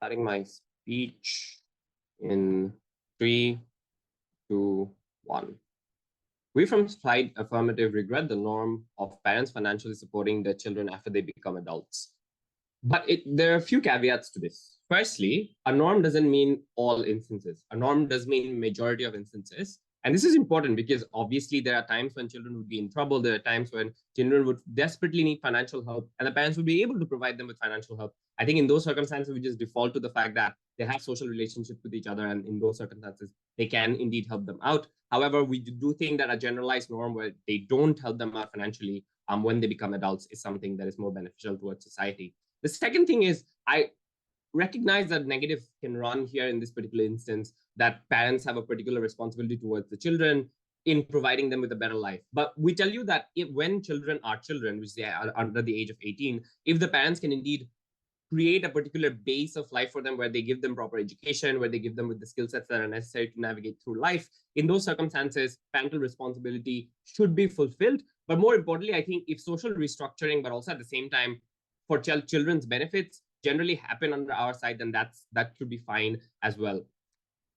Starting my speech in 3, 2, 1. We from Side Affirmative regret the norm of parents financially supporting their children after they become adults. But there are a few caveats to this. Firstly, a norm doesn't mean all instances. A norm does mean majority of instances. And this is important because obviously there are times when children would be in trouble. There are times when children would desperately need financial help and the parents would be able to provide them with financial help. I think in those circumstances, we just default to the fact that they have social relationships with each other. And in those circumstances, they can indeed help them out. However, we do think that a generalized norm where they don't help them out financially when they become adults is something that is more beneficial towards society. The second thing is I recognize that negative can run here in this particular instance, that parents have a particular responsibility towards the children in providing them with a better life. But we tell you that when children are children, which they are under the age of 18, if the parents can indeed create a particular base of life for them where they give them proper education, where they give them with the skill sets that are necessary to navigate through life, in those circumstances, parental responsibility should be fulfilled. But more importantly, I think if social restructuring, but also at the same time, for children's benefits generally happen under our side, then that should be fine as well.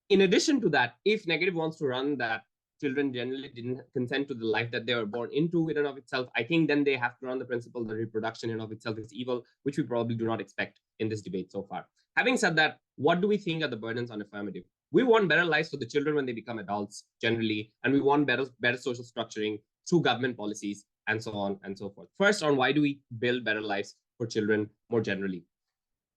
In addition to that, if negative wants to run that children generally didn't consent to the life that they were born into in and of itself, I think then they have to run the principle that reproduction in and of itself is evil, which we probably do not expect in this debate so far. Having said that, what do we think are the burdens on affirmative? We want better lives for the children when they become adults generally, and we want better social structuring through government policies and so on and so forth. First, on why do we build better lives for children more generally?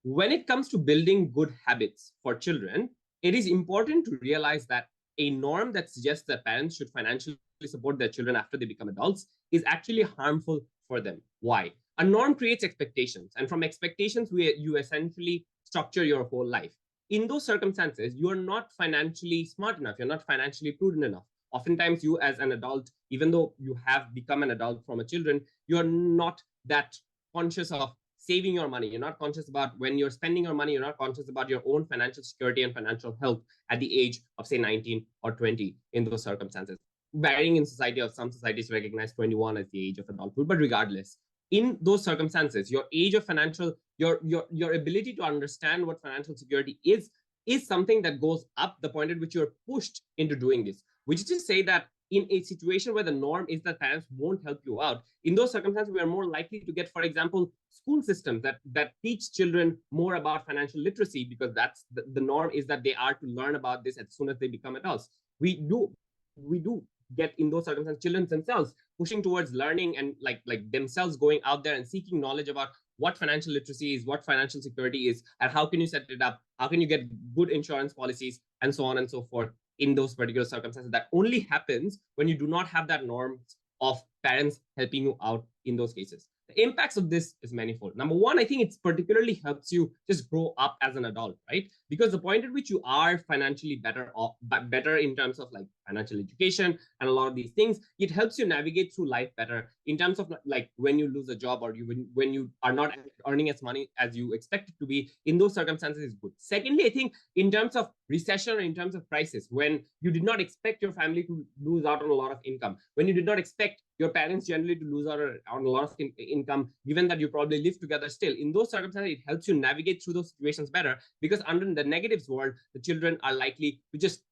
When it comes to building good habits for children, it is important to realize that a norm that suggests that parents should financially support their children after they become adults is actually harmful for them. Why? A norm creates expectations, and from expectations, you essentially structure your whole life. In those circumstances, you are not financially smart enough, you're not financially prudent enough. Oftentimes, you as an adult, even though you have become an adult from a children, you're not that conscious of saving your money. You're not conscious about when you're spending your money. You're not conscious about your own financial security and financial health at the age of, say, 19 or 20 in those circumstances. Varying in society, of some societies recognize 21 as the age of adulthood, but regardless, in those circumstances, your age of financial, your ability to understand what financial security is something that goes up the point at which you're pushed into doing this, which is to say that in a situation where the norm is that parents won't help you out, in those circumstances, we are more likely to get, for example, school systems that teach children more about financial literacy, because that's the norm is that they are to learn about this as soon as they become adults. We do get in those circumstances children themselves pushing towards learning and like themselves going out there and seeking knowledge about what financial literacy is, what financial security is, and how can you set it up, how can you get good insurance policies, and so on and so forth. In those particular circumstances, that only happens when you do not have that norm of parents helping you out in those cases. The impacts of this is manifold. Number one, I think it particularly helps you just grow up as an adult, right? Because the point at which you are financially better in terms of like financial education and a lot of these things, it helps you navigate through life better in terms of like when you lose a job or when you are not earning as money as you expect it to be. In those circumstances, is good. Secondly, I think in terms of recession or in terms of crisis, when you did not expect your family to lose out on a lot of income, when you did not expect your parents generally to lose out on a lot of income, given that you probably live together still, in those circumstances, it helps you navigate through those situations better, because under the negatives world, the children are likely to just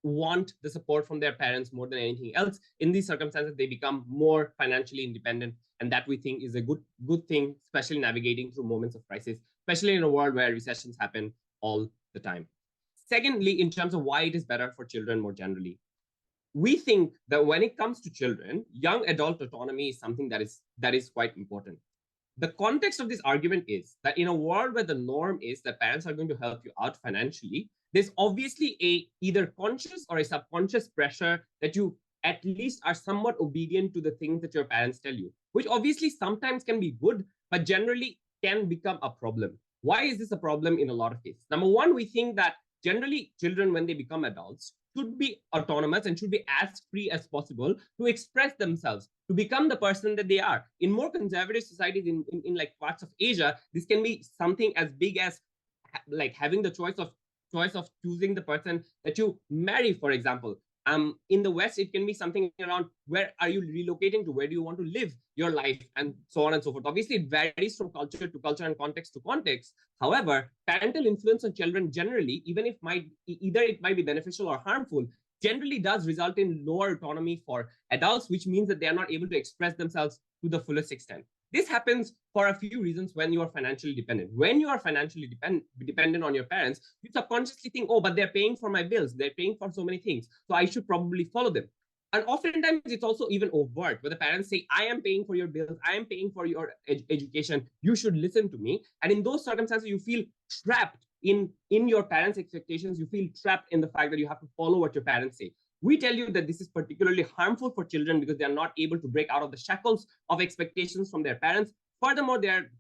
want the support from their parents more than anything else. In these circumstances, they become more financially independent, and that we think is a good thing, especially navigating through moments of crisis, especially in a world where recessions happen all the time. Secondly, in terms of why it is better for children more generally, we think that when it comes to children, young adult autonomy is something that is quite important. The context of this argument is that in a world where the norm is that parents are going to help you out financially, there's obviously a either conscious or a subconscious pressure that you at least are somewhat obedient to the things that your parents tell you, which obviously sometimes can be good, but generally can become a problem. Why is this a problem in a lot of cases? Number one, we think that generally children, when they become adults, should be autonomous and should be as free as possible to express themselves, to become the person that they are. In more conservative societies, in like parts of Asia, this can be something as big as like having the choice of choosing the person that you marry, for example. In the West, it can be something around where are you relocating to, where do you want to live your life, and so on and so forth. Obviously, it varies from culture to culture and context to context. However, parental influence on children generally, even if either it might be beneficial or harmful, generally does result in lower autonomy for adults, which means that they are not able to express themselves to the fullest extent. This happens for a few reasons when you are financially dependent. When you are financially dependent on your parents, you subconsciously think, oh, but they're paying for my bills. They're paying for so many things. So I should probably follow them. And oftentimes it's also even overt, where the parents say, I am paying for your bills. I am paying for your education. You should listen to me. And in those circumstances, you feel trapped in your parents' expectations. You feel trapped in the fact that you have to follow what your parents say. We tell you that this is particularly harmful for children because they are not able to break out of the shackles of expectations from their parents. Furthermore, there are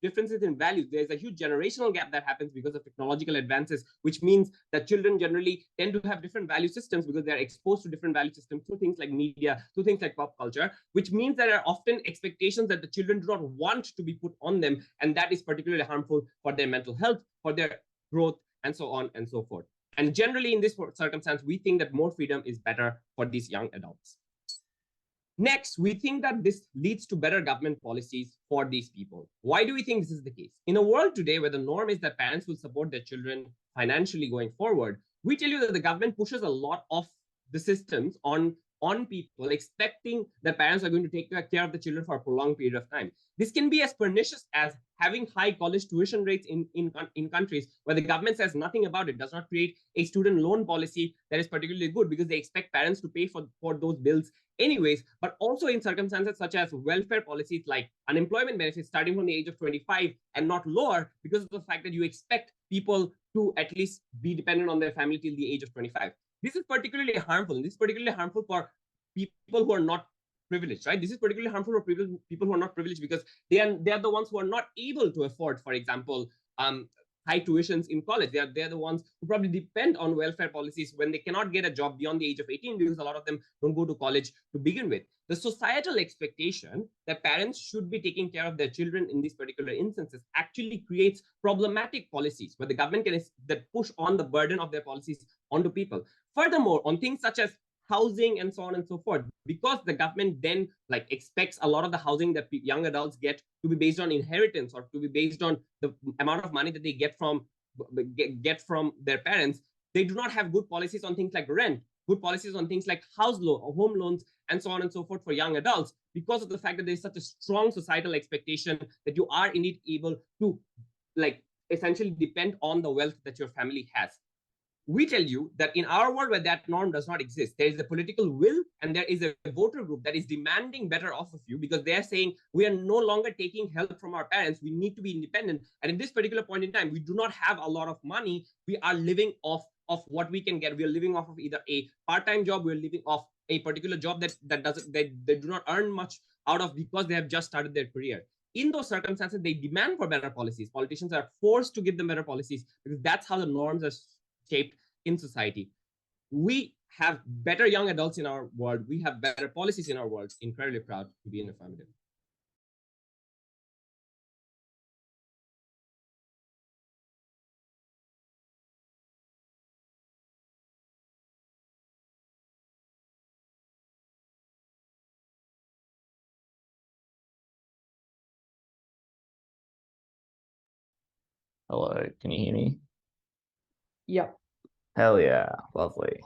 differences in values. There's a huge generational gap that happens because of technological advances, which means that children generally tend to have different value systems because they're exposed to different value systems through things like media, through things like pop culture, which means there are often expectations that the children do not want to be put on them. And that is particularly harmful for their mental health, for their growth, and so on and so forth. And generally, in this circumstance, we think that more freedom is better for these young adults. Next, we think that this leads to better government policies for these people. Why do we think this is the case? In a world today where the norm is that parents will support their children financially going forward, we tell you that the government pushes a lot of the systems on people, expecting that parents are going to take care of the children for a prolonged period of time. This can be as pernicious as having high college tuition rates in countries where the government says nothing about it, does not create a student loan policy that is particularly good because they expect parents to pay for those bills anyways, but also in circumstances such as welfare policies like unemployment benefits starting from the age of 25 and not lower because of the fact that you expect people to at least be dependent on their family till the age of 25. This is particularly harmful. This is particularly harmful for people who are not privileged, right? This is particularly harmful for people who are not privileged because they are the ones who are not able to afford, for example, high tuitions in college. They're the ones who probably depend on welfare policies when they cannot get a job beyond the age of 18 because a lot of them don't go to college to begin with. The societal expectation that parents should be taking care of their children in these particular instances actually creates problematic policies where the government can push on the burden of their policies onto people. Furthermore, on things such as housing and so on and so forth, because the government then expects a lot of the housing that young adults get to be based on inheritance or to be based on the amount of money that they get from their parents, they do not have good policies on things like rent, good policies on things like house loan or home loans and so on and so forth for young adults, because of the fact that there's such a strong societal expectation that you are indeed able to essentially depend on the wealth that your family has. We tell you that in our world where that norm does not exist, there is a political will and there is a voter group that is demanding better off of you because they're saying we are no longer taking help from our parents. We need to be independent. And in this particular point in time, we do not have a lot of money. We are living off of what we can get. We are living off of either a part-time job. We're living off a particular job they do not earn much out of because they have just started their career. In those circumstances, they demand for better policies. Politicians are forced to give them better policies because that's how the norms are shaped in society. We have better young adults in our world. We have better policies in our world. Incredibly proud to be an affirmative. Hello, can you hear me? Yep. Hell yeah, lovely.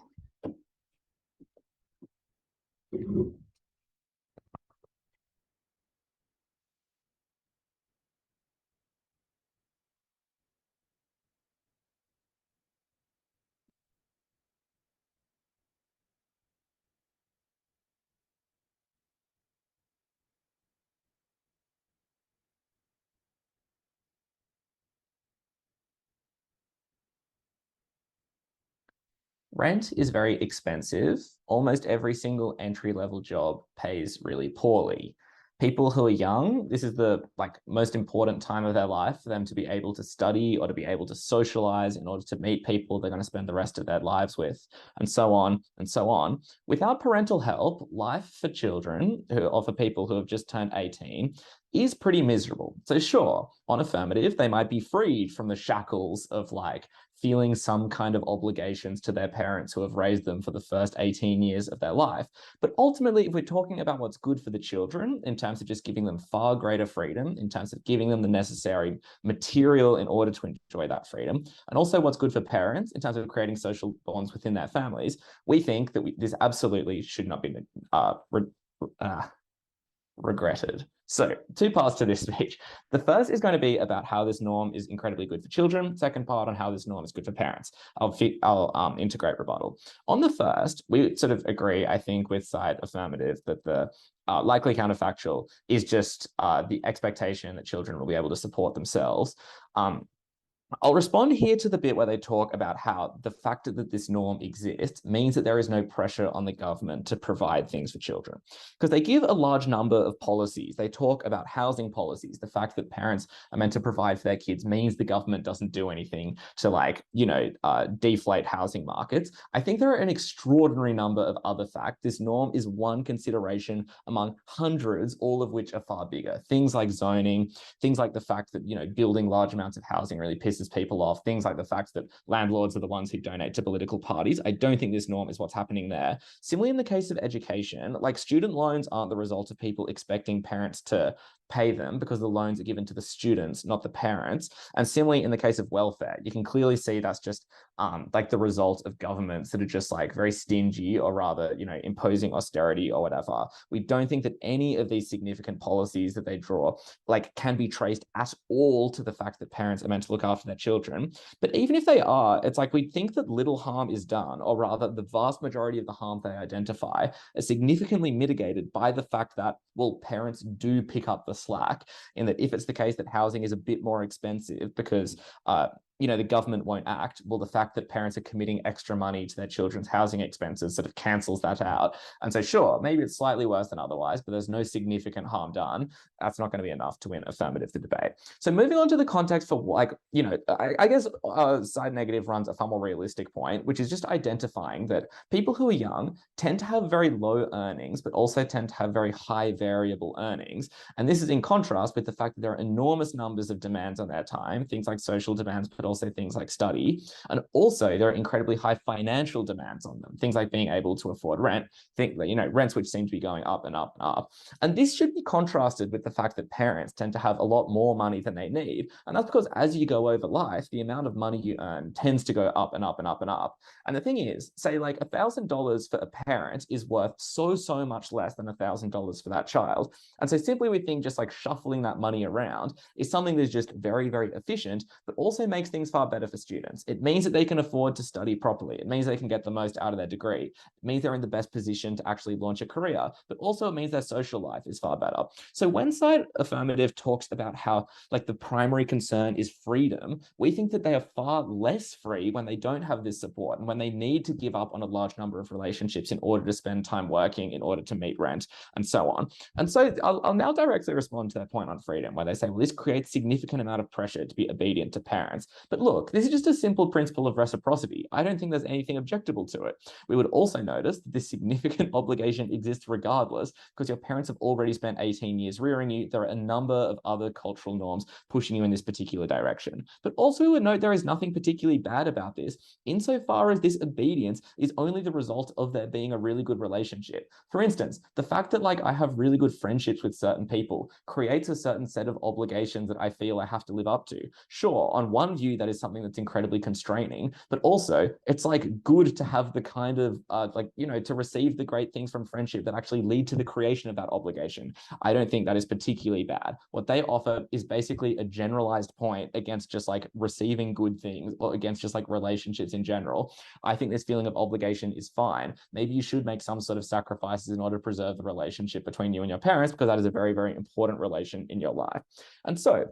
Rent is very expensive. Almost every single entry-level job pays really poorly. People who are young, this is the most important time of their life for them to be able to study or to be able to socialize in order to meet people they're going to spend the rest of their lives with, and so on and so on. Without parental help, life for children or for people who have just turned 18 is pretty miserable. So sure, on affirmative, they might be freed from the shackles of like feeling some kind of obligations to their parents who have raised them for the first 18 years of their life. But ultimately, if we're talking about what's good for the children in terms of just giving them far greater freedom, in terms of giving them the necessary material in order to enjoy that freedom, and also what's good for parents in terms of creating social bonds within their families, we think that this absolutely should not be regretted. So 2 parts to this speech. The first is going to be about how this norm is incredibly good for children. Second part on how this norm is good for parents. I'll integrate rebuttal. On the first, we sort of agree, I think, with side affirmative that the likely counterfactual is just the expectation that children will be able to support themselves. I'll respond here to the bit where they talk about how the fact that this norm exists means that there is no pressure on the government to provide things for children. Because they give a large number of policies. They talk about housing policies. The fact that parents are meant to provide for their kids means the government doesn't do anything to, like, you know, deflate housing markets. I think there are an extraordinary number of other facts. This norm is one consideration among hundreds, all of which are far bigger. Things like zoning, things like the fact that, you know, building large amounts of housing really pisses people off, things like the fact that landlords are the ones who donate to political parties. I don't think this norm is what's happening there. Similarly, in the case of education, like, student loans aren't the result of people expecting parents to pay them, because the loans are given to the students, not the parents. And similarly, in the case of welfare, you can clearly see that's just like the result of governments that are just like very stingy, or rather, you know, imposing austerity or whatever. We don't think that any of these significant policies that they draw like can be traced at all to the fact that parents are meant to look after their children. But even if they are, it's like we think that little harm is done, or rather the vast majority of the harm they identify is significantly mitigated by the fact that, well, parents do pick up the slack, in that if it's the case that housing is a bit more expensive because you know, the government won't act, well, the fact that parents are committing extra money to their children's housing expenses sort of cancels that out. And so sure, maybe it's slightly worse than otherwise, but there's no significant harm done. That's not going to be enough to win affirmative the debate. So moving on to the context for, like, you know, I guess side negative runs a far more realistic point, which is just identifying that people who are young tend to have very low earnings, but also tend to have very high variable earnings. And this is in contrast with the fact that there are enormous numbers of demands on their time, things like social demands, but also things like study. And also there are incredibly high financial demands on them, things like being able to afford rent, you know, rents which seem to be going up and up and up. And this should be contrasted with the fact that parents tend to have a lot more money than they need. And that's because as you go over life, the amount of money you earn tends to go up and up and up and up. And the thing is, say like $1,000 for a parent is worth so much less than $1,000 for that child. And so simply we think just like shuffling that money around is something that's just very, very efficient, but also makes things far better for students. It means that they can afford to study properly. It means they can get the most out of their degree. It means they're in the best position to actually launch a career, but also it means their social life is far better. So when side affirmative talks about how like the primary concern is freedom, we think that they are far less free when they don't have this support and when they need to give up on a large number of relationships in order to spend time working, in order to meet rent, and so on. And so I'll now directly respond to that point on freedom, where they say, well, this creates significant amount of pressure to be obedient to parents. But look, this is just a simple principle of reciprocity. I don't think there's anything objectable to it. We would also notice that this significant obligation exists regardless, because your parents have already spent 18 years rearing you. There are a number of other cultural norms pushing you in this particular direction. But also we would note there is nothing particularly bad about this, insofar as this obedience is only the result of there being a really good relationship. For instance, the fact that like I have really good friendships with certain people creates a certain set of obligations that I feel I have to live up to. Sure, on one view, that is something that's incredibly constraining, but also it's like good to have the kind of like, you know, to receive the great things from friendship that actually lead to the creation of that obligation. I don't think that is particularly bad. What they offer is basically a generalized point against just like receiving good things, or against just like relationships in general. I think this feeling of obligation is fine. Maybe you should make some sort of sacrifices in order to preserve the relationship between you and your parents, because that is a very, very important relation in your life. And so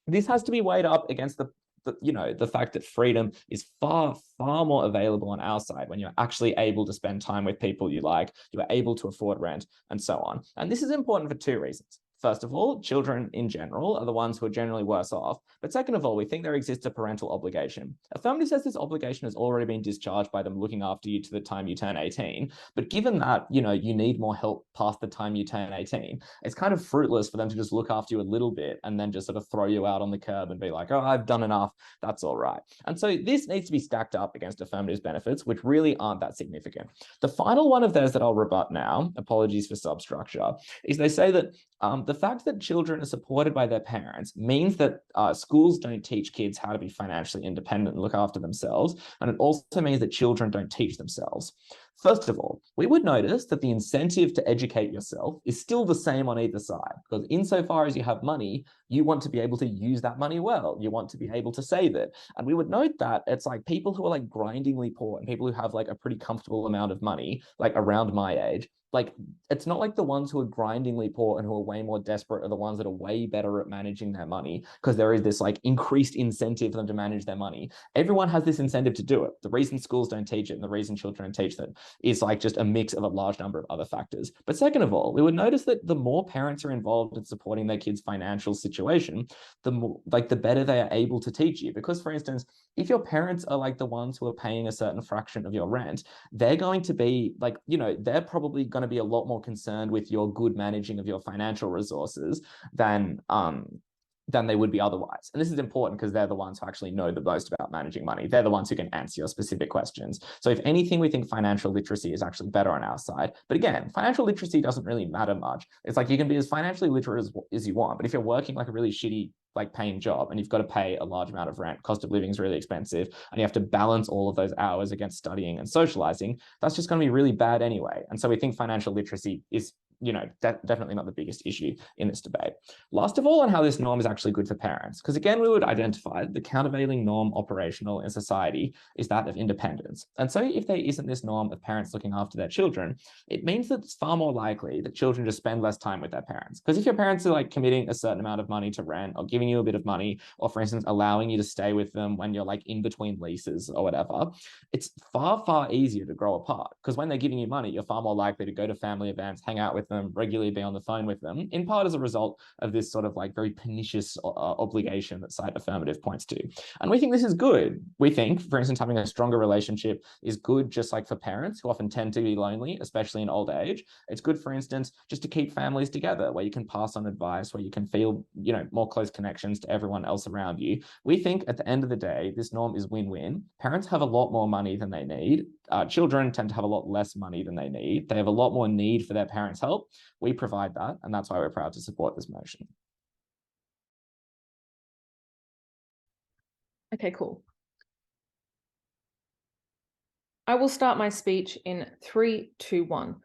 this has to be weighed up against the fact that freedom is far more available on our side when you're actually able to spend time with people you like, you are able to afford rent, and so on. And this is important for two reasons. First of all, children in general are the ones who are generally worse off. But second of all, we think there exists a parental obligation. Affirmative says this obligation has already been discharged by them looking after you to the time you turn 18. But given that, you need more help past the time you turn 18, it's kind of fruitless for them to just look after you a little bit and then just sort of throw you out on the curb and be like, oh, I've done enough. That's all right. And so this needs to be stacked up against affirmative's benefits, which really aren't that significant. The final one of theirs that I'll rebut now, apologies for substructure, is they say that the fact that children are supported by their parents means that schools don't teach kids how to be financially independent and look after themselves. And it also means that children don't teach themselves. First of all, we would notice that the incentive to educate yourself is still the same on either side, because insofar as you have money, you want to be able to use that money well. You want to be able to save it. And we would note that it's like people who are like grindingly poor and people who have like a pretty comfortable amount of money, like around my age, like it's not like the ones who are grindingly poor and who are way more desperate are the ones that are way better at managing their money, because there is this like increased incentive for them to manage their money. Everyone has this incentive to do it. The reason schools don't teach it and the reason children don't teach it is like just a mix of a large number of other factors. But second of all, we would notice that the more parents are involved in supporting their kids' financial situation, the more like the better they are able to teach you. Because for instance, if your parents are like the ones who are paying a certain fraction of your rent, they're going to be like, they're probably going to be a lot more concerned with your good managing of your financial resources than they would be otherwise. And this is important because they're the ones who actually know the most about managing money. They're the ones who can answer your specific questions. So if anything, we think financial literacy is actually better on our side. But again, financial literacy doesn't really matter much. It's like you can be as financially literate as you want, but if you're working like a really shitty like paying job and you've got to pay a large amount of rent, cost of living is really expensive, and you have to balance all of those hours against studying and socializing, that's just going to be really bad anyway. And so we think financial literacy is definitely not the biggest issue in this debate. Last of all, on how this norm is actually good for parents, because again, we would identify the countervailing norm operational in society is that of independence. And so if there isn't this norm of parents looking after their children, it means that it's far more likely that children just spend less time with their parents. Because if your parents are like committing a certain amount of money to rent or giving you a bit of money, or for instance, allowing you to stay with them when you're like in between leases or whatever, it's far, far easier to grow apart. Because when they're giving you money, you're far more likely to go to family events, hang out with them, regularly be on the phone with them, in part as a result of this sort of like very pernicious obligation that side affirmative points to. And we think this is good. We think, for instance, having a stronger relationship is good just like for parents who often tend to be lonely, especially in old age. It's good, for instance, just to keep families together, where you can pass on advice, where you can feel, more close connections to everyone else around you. We think at the end of the day, this norm is win-win. Parents have a lot more money than they need. Children tend to have a lot less money than they need. They have a lot more need for their parents' help. We provide that, and that's why we're proud to support this motion. Okay, cool. I will start my speech in 3, 2, 1.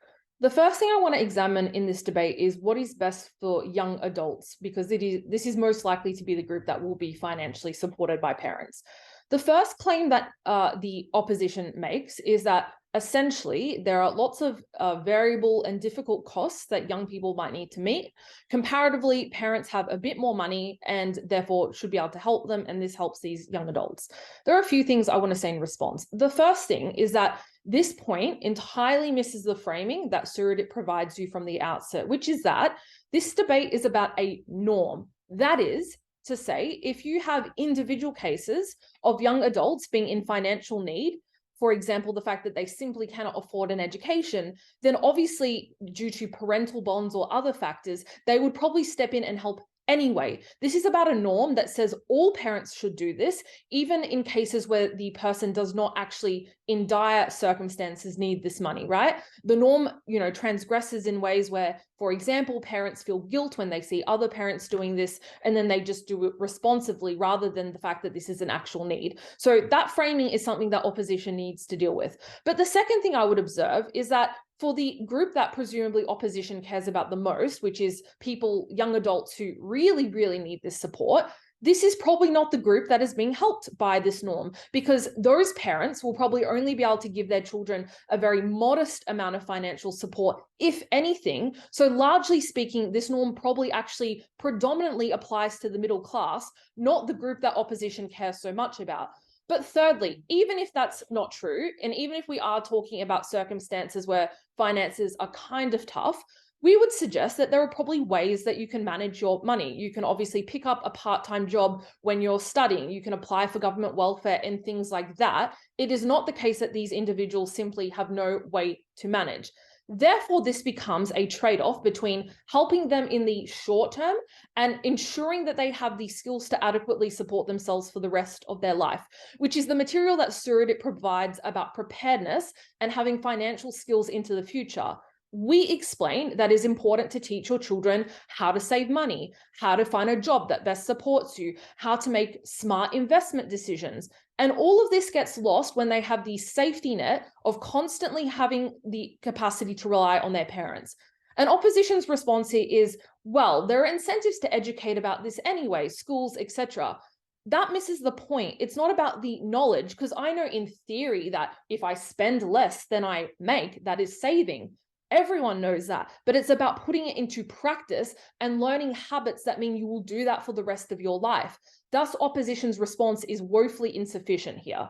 The first thing I want to examine in this debate is what is best for young adults, because this is most likely to be the group that will be financially supported by parents. The first claim that the opposition makes is that essentially there are lots of variable and difficult costs that young people might need to meet. Comparatively, parents have a bit more money and therefore should be able to help them, and this helps these young adults. There are a few things I want to say in response. The first thing is that this point entirely misses the framing that Sourodip provides you from the outset, which is that this debate is about a norm. That is to say, if you have individual cases of young adults being in financial need, for example, the fact that they simply cannot afford an education, then obviously due to parental bonds or other factors, they would probably step in and help anyway. This is about a norm that says all parents should do this, even in cases where the person does not actually in dire circumstances need this money, right? The norm, transgresses in ways where, for example, parents feel guilt when they see other parents doing this, and then they just do it responsively rather than the fact that this is an actual need. So that framing is something that opposition needs to deal with. But the second thing I would observe is that for the group that presumably opposition cares about the most, which is people, young adults who really, really need this support, this is probably not the group that is being helped by this norm, because those parents will probably only be able to give their children a very modest amount of financial support, if anything. So largely speaking, this norm probably actually predominantly applies to the middle class, not the group that opposition cares so much about. But thirdly, even if that's not true, and even if we are talking about circumstances where finances are kind of tough, we would suggest that there are probably ways that you can manage your money. You can obviously pick up a part-time job when you're studying. You can apply for government welfare and things like that. It is not the case that these individuals simply have no way to manage. Therefore, this becomes a trade-off between helping them in the short term and ensuring that they have the skills to adequately support themselves for the rest of their life, which is the material that Sourodip provides about preparedness and having financial skills into the future. We explain that it's important to teach your children how to save money, how to find a job that best supports you, how to make smart investment decisions. And all of this gets lost when they have the safety net of constantly having the capacity to rely on their parents. And opposition's response here is, well, there are incentives to educate about this anyway, schools, etc. That misses the point. It's not about the knowledge, because I know in theory that if I spend less than I make, that is saving. Everyone knows that, but it's about putting it into practice and learning habits that mean you will do that for the rest of your life. Thus, opposition's response is woefully insufficient here.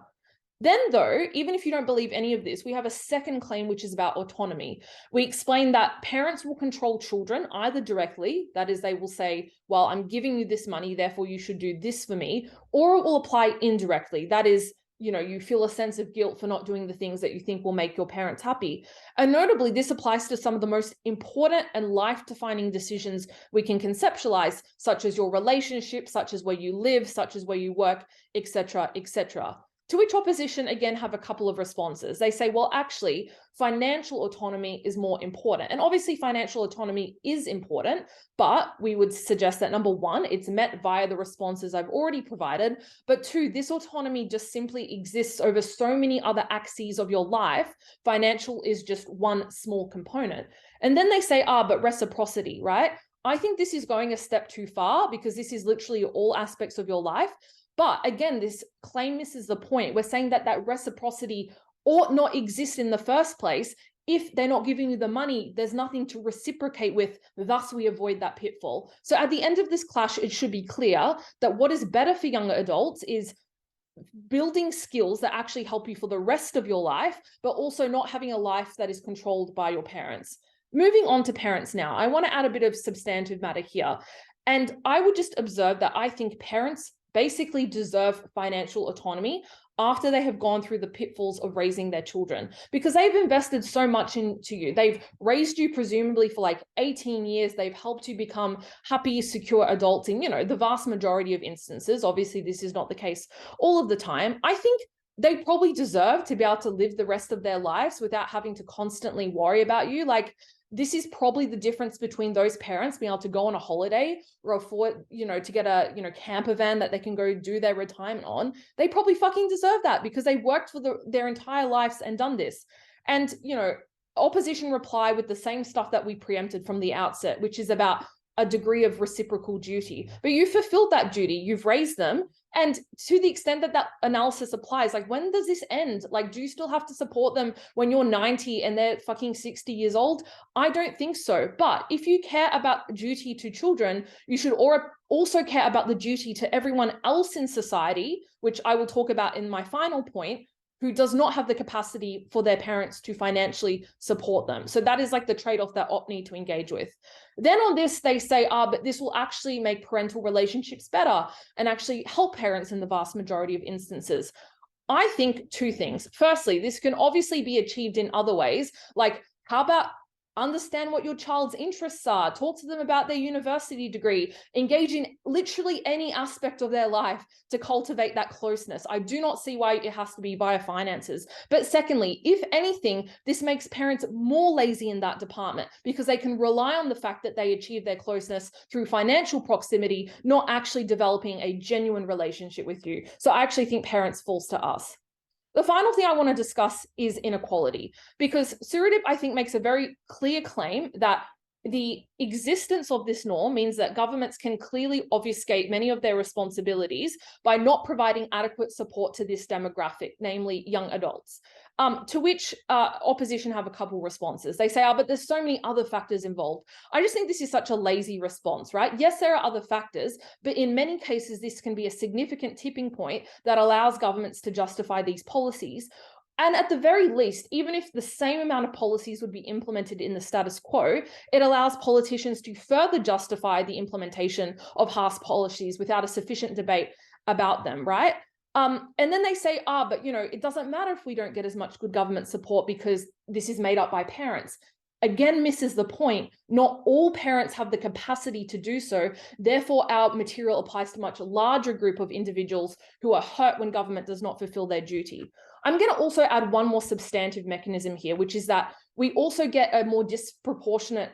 Then though, even if you don't believe any of this, we have a second claim, which is about autonomy. We explain that parents will control children either directly, that is, they will say, well, I'm giving you this money, therefore you should do this for me, or it will apply indirectly. That is, you feel a sense of guilt for not doing the things that you think will make your parents happy. And notably, this applies to some of the most important and life-defining decisions we can conceptualize, such as your relationship, such as where you live, such as where you work, etc., etc. To which opposition, again, have a couple of responses. They say, well, actually, financial autonomy is more important. And obviously, financial autonomy is important, but we would suggest that number one, it's met via the responses I've already provided. But two, this autonomy just simply exists over so many other axes of your life. Financial is just one small component. And then they say, but reciprocity, right? I think this is going a step too far, because this is literally all aspects of your life. But again, this claim misses the point. We're saying that that reciprocity ought not exist in the first place. If they're not giving you the money, there's nothing to reciprocate with. Thus, we avoid that pitfall. So at the end of this clash, it should be clear that what is better for younger adults is building skills that actually help you for the rest of your life, but also not having a life that is controlled by your parents. Moving on to parents now, I want to add a bit of substantive matter here. And I would just observe that I think parents basically deserve financial autonomy after they have gone through the pitfalls of raising their children, because they've invested so much into you. They've raised you presumably for like 18 years. They've helped you become happy, secure adults in, the vast majority of instances. Obviously, this is not the case all of the time. I think they probably deserve to be able to live the rest of their lives without having to constantly worry about you. Like, this is probably the difference between those parents being able to go on a holiday or afford, to get a, camper van that they can go do their retirement on. They probably fucking deserve that because they've worked for their entire lives and done this. And, opposition reply with the same stuff that we preempted from the outset, which is about a degree of reciprocal duty. But you fulfilled that duty, you've raised them. And to the extent that that analysis applies, like, when does this end? Like, do you still have to support them when you're 90 and they're fucking 60 years old? I don't think so. But if you care about duty to children, you should also care about the duty to everyone else in society, which I will talk about in my final point, who does not have the capacity for their parents to financially support them. So that is like the trade-off that OP need to engage with. Then on this, they say, but this will actually make parental relationships better and actually help parents in the vast majority of instances. I think two things. Firstly, this can obviously be achieved in other ways. Like, how about understand what your child's interests are, talk to them about their university degree, engage in literally any aspect of their life to cultivate that closeness. I do not see why it has to be via finances. But secondly, if anything, this makes parents more lazy in that department because they can rely on the fact that they achieve their closeness through financial proximity, not actually developing a genuine relationship with you. So I actually think parents falls to us. The final thing I want to discuss is inequality, because Sourodip, I think, makes a very clear claim that the existence of this norm means that governments can clearly obfuscate many of their responsibilities by not providing adequate support to this demographic, namely young adults. To which opposition have a couple responses. They say, but there's so many other factors involved. I just think this is such a lazy response, right? Yes, there are other factors, but in many cases, this can be a significant tipping point that allows governments to justify these policies. And at the very least, even if the same amount of policies would be implemented in the status quo, it allows politicians to further justify the implementation of harsh policies without a sufficient debate about them, right? And then they say, but it doesn't matter if we don't get as much good government support because this is made up by parents. Again, misses the point. Not all parents have the capacity to do so. Therefore, our material applies to a much larger group of individuals who are hurt when government does not fulfill their duty. I'm going to also add one more substantive mechanism here, which is that we also get a more disproportionate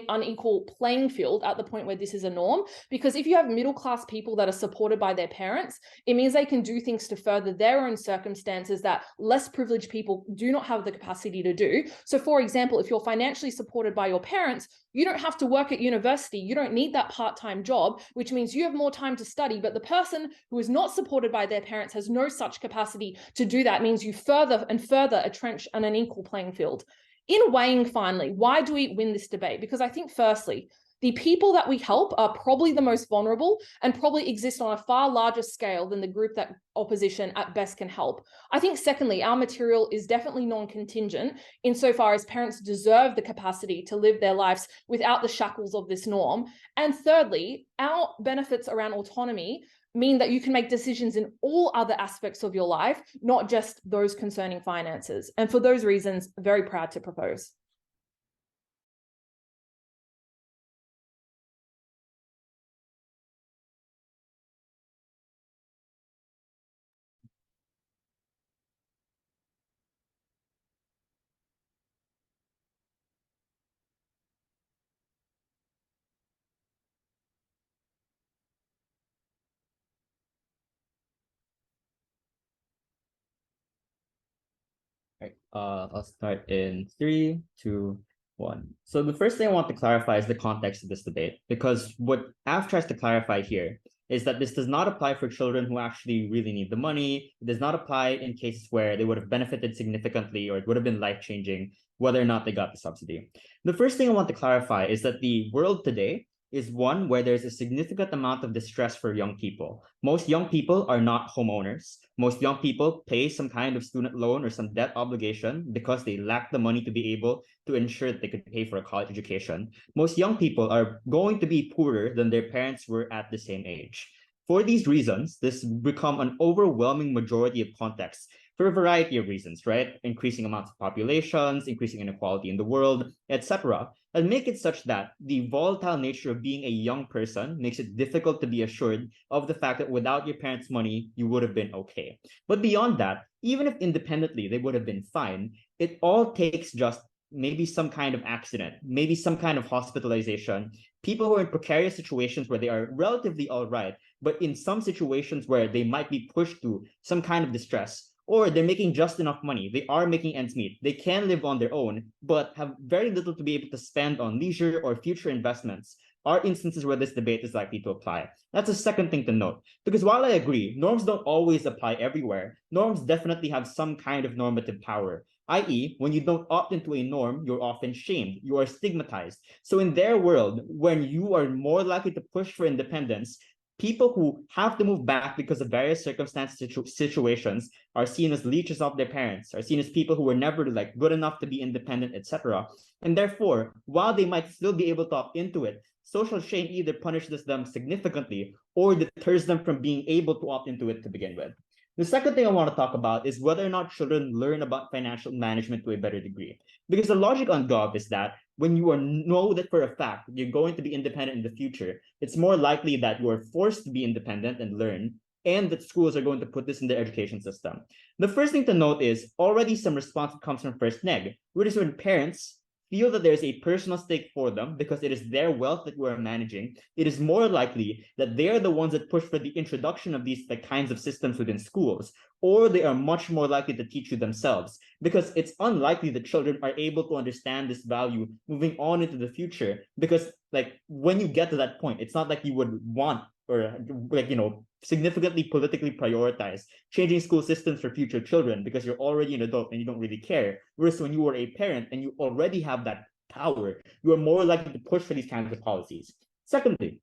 unequal playing field at the point where this is a norm. Because if you have middle-class people that are supported by their parents, it means they can do things to further their own circumstances that less privileged people do not have the capacity to do. So for example, if you're financially supported by your parents, you don't have to work at university. You don't need that part-time job, which means you have more time to study. But the person who is not supported by their parents has no such capacity to do that. It means you further and further entrench an unequal playing field. In weighing, finally, why do we win this debate? Because I think, firstly, the people that we help are probably the most vulnerable and probably exist on a far larger scale than the group that opposition at best can help. I think, secondly, our material is definitely non-contingent insofar as parents deserve the capacity to live their lives without the shackles of this norm. And thirdly, our benefits around autonomy mean that you can make decisions in all other aspects of your life, not just those concerning finances. And for those reasons, very proud to propose. Right. I'll start in 3, 2, 1. So the first thing I want to clarify is the context of this debate, because what AF tries to clarify here is that this does not apply for children who actually really need the money. It does not apply in cases where they would have benefited significantly or it would have been life-changing, whether or not they got the subsidy. The first thing I want to clarify is that the world today is one where there's a significant amount of distress for young people. Most young people are not homeowners. Most young people pay some kind of student loan or some debt obligation because they lack the money to be able to ensure that they could pay for a college education. Most young people are going to be poorer than their parents were at the same age. For these reasons, this become an overwhelming majority of contexts for a variety of reasons, right? Increasing amounts of populations, increasing inequality in the world, etc., and make it such that the volatile nature of being a young person makes it difficult to be assured of the fact that without your parents' money, you would have been okay. But beyond that, even if independently they would have been fine, it all takes just maybe some kind of accident, maybe some kind of hospitalization, people who are in precarious situations where they are relatively all right, but in some situations where they might be pushed to some kind of distress, or they're making just enough money, they are making ends meet, they can live on their own, but have very little to be able to spend on leisure or future investments, are instances where this debate is likely to apply. That's a second thing to note, because while I agree, norms don't always apply everywhere, norms definitely have some kind of normative power, i.e., when you don't opt into a norm, you're often shamed, you are stigmatized. So in their world, when you are more likely to push for independence, people who have to move back because of various situations are seen as leeches of their parents, are seen as people who were never good enough to be independent, etc. And therefore, while they might still be able to opt into it, social shame either punishes them significantly or deters them from being able to opt into it to begin with. The second thing I want to talk about is whether or not children learn about financial management to a better degree. Because the logic on Gov is that when you know that for a fact you're going to be independent in the future, it's more likely that you are forced to be independent and learn, and that schools are going to put this in their education system. The first thing to note is already some response comes from First Neg, which is when parents feel that there's a personal stake for them because it is their wealth that we're managing, it is more likely that they are the ones that push for the introduction of these kinds of systems within schools, or they are much more likely to teach you themselves, because it's unlikely that children are able to understand this value moving on into the future, because when you get to that point, it's not like you would want or significantly politically prioritize changing school systems for future children because you're already an adult and you don't really care. Whereas when you are a parent and you already have that power, you are more likely to push for these kinds of policies. Secondly,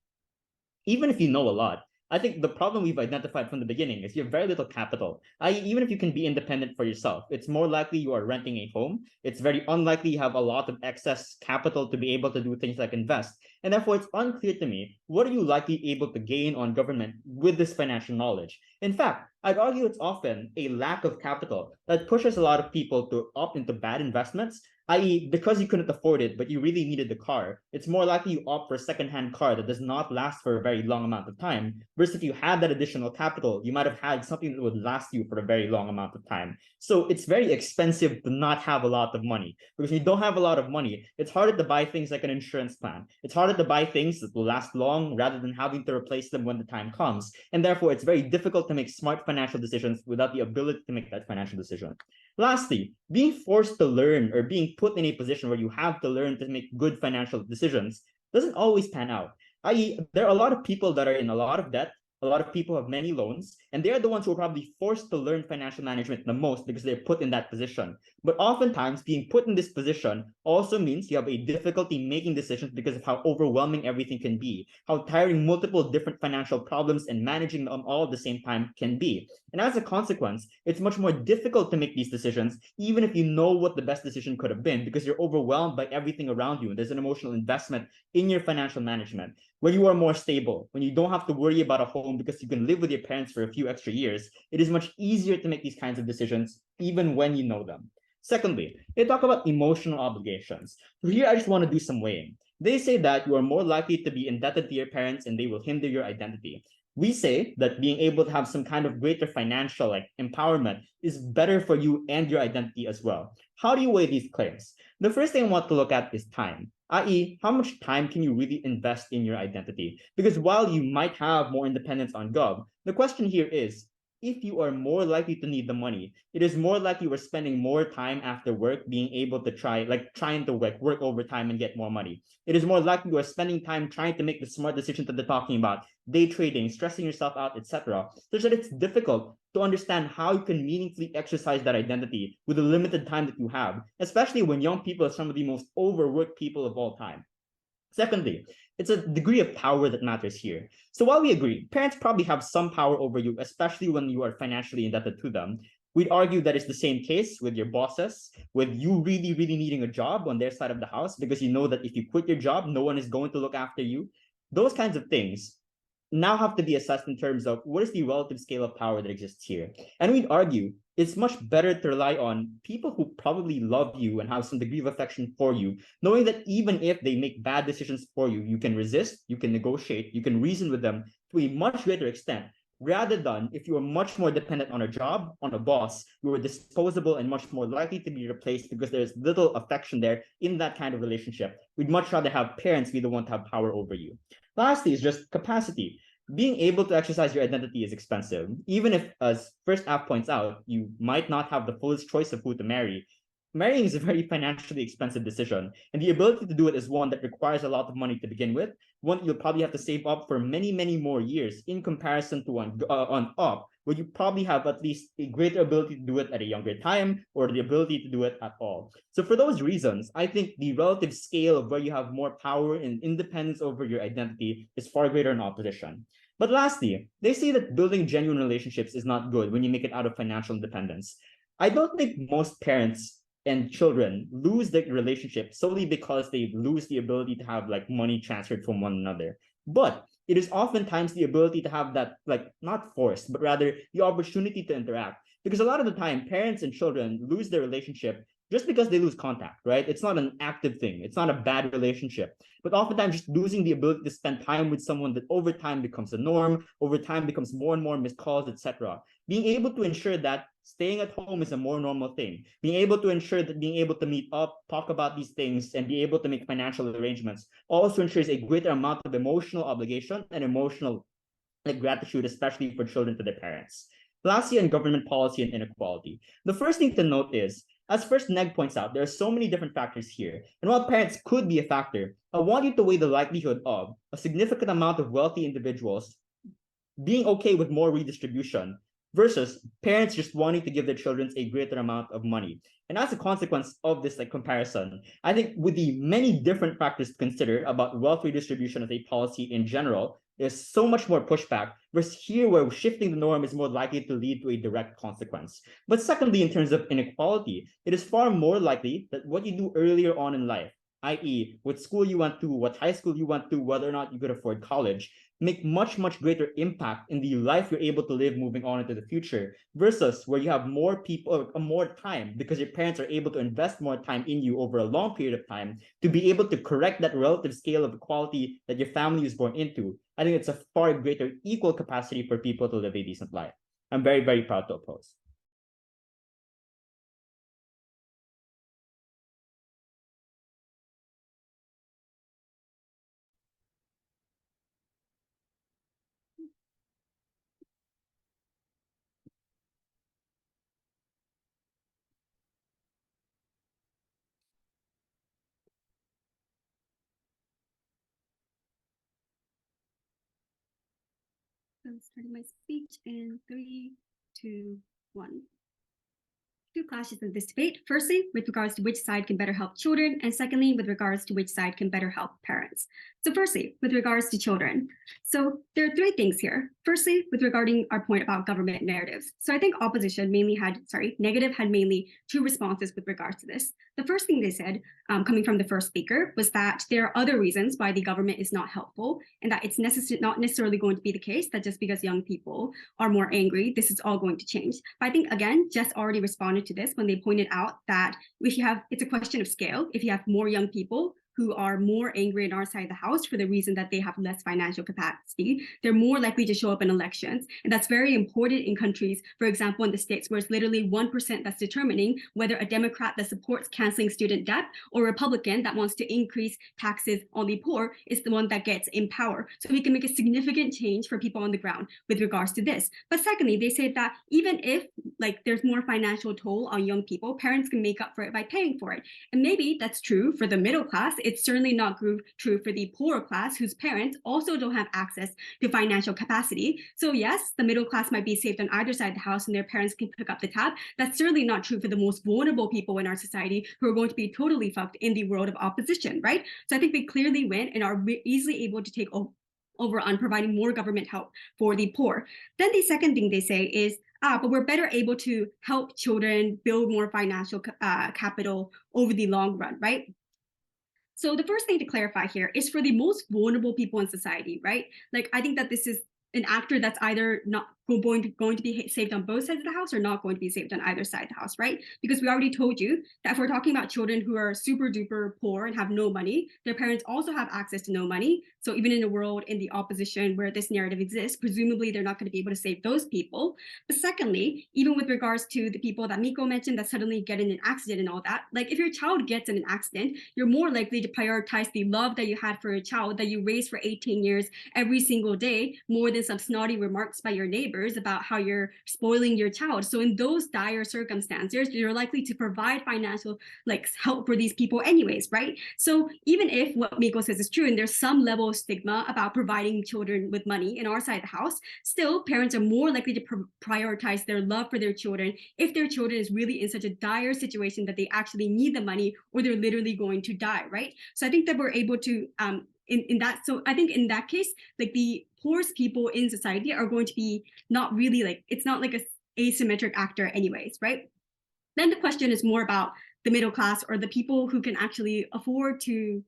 even if you know a lot, I think the problem we've identified from the beginning is you have very little capital. Even if you can be independent for yourself, it's more likely you are renting a home. It's very unlikely you have a lot of excess capital to be able to do things like invest. And therefore, it's unclear to me, what are you likely able to gain on government with this financial knowledge? In fact, I'd argue it's often a lack of capital that pushes a lot of people to opt into bad investments, i.e., because you couldn't afford it, but you really needed the car, it's more likely you opt for a secondhand car that does not last for a very long amount of time, versus if you had that additional capital, you might have had something that would last you for a very long amount of time. So it's very expensive to not have a lot of money, because when you don't have a lot of money, it's harder to buy things like an insurance plan. It's harder to buy things that will last long rather than having to replace them when the time comes. And therefore, it's very difficult to make smart financial decisions without the ability to make that financial decision. Lastly, being forced to learn or being put in a position where you have to learn to make good financial decisions doesn't always pan out. I.e., there are a lot of people that are in a lot of debt, a lot of people have many loans, and they're the ones who are probably forced to learn financial management the most because they're put in that position. But oftentimes, being put in this position also means you have a difficulty making decisions because of how overwhelming everything can be, how tiring multiple different financial problems and managing them all at the same time can be. And as a consequence, it's much more difficult to make these decisions, even if you know what the best decision could have been, because you're overwhelmed by everything around you. And there's an emotional investment in your financial management. When you are more stable, when you don't have to worry about a home because you can live with your parents for a few extra years, it is much easier to make these kinds of decisions, even when you know them. Secondly, they talk about emotional obligations. So here, I just want to do some weighing. They say that you are more likely to be indebted to your parents and they will hinder your identity. We say that being able to have some kind of greater financial empowerment is better for you and your identity as well. How do you weigh these claims? The first thing I want to look at is time, i.e., how much time can you really invest in your identity? Because while you might have more independence on gov, the question here is, if you are more likely to need the money, it is more likely you are spending more time after work being able to trying to work overtime and get more money. It is more likely you are spending time trying to make the smart decisions that they're talking about, day trading, stressing yourself out, etc., such that it's difficult to understand how you can meaningfully exercise that identity with the limited time that you have, especially when young people are some of the most overworked people of all time. Secondly, it's a degree of power that matters here. So while we agree, parents probably have some power over you, especially when you are financially indebted to them, we'd argue that it's the same case with your bosses, with you really, really needing a job on their side of the house, because you know that if you quit your job, no one is going to look after you. Those kinds of things now have to be assessed in terms of what is the relative scale of power that exists here. And we'd argue it's much better to rely on people who probably love you and have some degree of affection for you, knowing that even if they make bad decisions for you, you can resist, you can negotiate, you can reason with them to a much greater extent, rather than if you are much more dependent on a job, on a boss, you are disposable and much more likely to be replaced because there's little affection there in that kind of relationship. We'd much rather have parents be the one to have power over you. Lastly is just capacity. Being able to exercise your identity is expensive. Even if, as First App points out, you might not have the fullest choice of who to marry, marrying is a very financially expensive decision, and the ability to do it is one that requires a lot of money to begin with, one you'll probably have to save up for many, many more years in comparison to on up, where you probably have at least a greater ability to do it at a younger time or the ability to do it at all. So for those reasons, I think the relative scale of where you have more power and independence over your identity is far greater in opposition. But lastly, they say that building genuine relationships is not good when you make it out of financial independence. I don't think most parents and children lose their relationship solely because they lose the ability to have money transferred from one another. But it is oftentimes the ability to have that, not forced, but rather the opportunity to interact. Because a lot of the time, parents and children lose their relationship just because they lose contact, right? It's not an active thing. It's not a bad relationship. But oftentimes just losing the ability to spend time with someone that over time becomes a norm, over time becomes more and more missed calls, etc. Being able to ensure that staying at home is a more normal thing. Being able to ensure that being able to meet up, talk about these things, and be able to make financial arrangements also ensures a greater amount of emotional obligation and emotional gratitude, especially for children to their parents. Lastly, on government policy and inequality. The first thing to note is, as First Neg points out, there are so many different factors here. And while parents could be a factor, I want you to weigh the likelihood of a significant amount of wealthy individuals being okay with more redistribution versus parents just wanting to give their children a greater amount of money. And as a consequence of this comparison, I think with the many different factors to consider about wealth redistribution as a policy in general, there's so much more pushback Whereas here, where shifting the norm is more likely to lead to a direct consequence. But secondly, in terms of inequality, it is far more likely that what you do earlier on in life, i.e., what school you went to, what high school you went to, whether or not you could afford college, make much, much greater impact in the life you're able to live moving on into the future, versus where you have more people, more time, because your parents are able to invest more time in you over a long period of time to be able to correct that relative scale of equality that your family is born into. I think it's a far greater equal capacity for people to live a decent life. I'm very, very proud to oppose. I'm starting my speech in 3, 2, 1. Two clashes in this debate. Firstly, with regards to which side can better help children, and secondly, with regards to which side can better help parents. So firstly, with regards to children. So there are three things here. Firstly, with regarding our point about government narratives. So I think negative had mainly two responses with regards to this. The first thing they said, coming from the first speaker, was that there are other reasons why the government is not helpful, and that it's not necessarily going to be the case that just because young people are more angry, this is all going to change. But I think, again, Jess already responded to this when they pointed out that it's a question of scale. If you have more young people who are more angry on our side of the house for the reason that they have less financial capacity, they're more likely to show up in elections. And that's very important in countries, for example, in the States, where it's literally 1% that's determining whether a Democrat that supports canceling student debt or a Republican that wants to increase taxes on the poor is the one that gets in power. So we can make a significant change for people on the ground with regards to this. But secondly, they said that even if there's more financial toll on young people, parents can make up for it by paying for it. And maybe that's true for the middle class. It's certainly not true for the poorer class, whose parents also don't have access to financial capacity. So yes, the middle class might be saved on either side of the house and their parents can pick up the tab. That's certainly not true for the most vulnerable people in our society who are going to be totally fucked in the world of opposition, right? So I think they clearly win and are easily able to take over on providing more government help for the poor. Then the second thing they say is, but we're better able to help children build more financial capital over the long run, right? So the first thing to clarify here is for the most vulnerable people in society, right? I think that this is an actor that's either not going to be saved on both sides of the house or not going to be saved on either side of the house, right? Because we already told you that if we're talking about children who are super duper poor and have no money, their parents also have access to no money. So even in a world in the opposition where this narrative exists, presumably they're not going to be able to save those people. But secondly, even with regards to the people that Miko mentioned that suddenly get in an accident and all that, if your child gets in an accident, you're more likely to prioritize the love that you had for your child that you raised for 18 years every single day, more than some snotty remarks by your neighbors about how you're spoiling your child. So in those dire circumstances, you're likely to provide financial help for these people anyways, right? So even if what Miko says is true and there's some level of stigma about providing children with money in our side of the house, still parents are more likely to prioritize their love for their children if their children is really in such a dire situation that they actually need the money or they're literally going to die, right? So I think that we're able to so I think in that case, the poorest people in society are going to be not really it's not a asymmetric actor anyways, right? Then the question is more about the middle class or the people who can actually afford to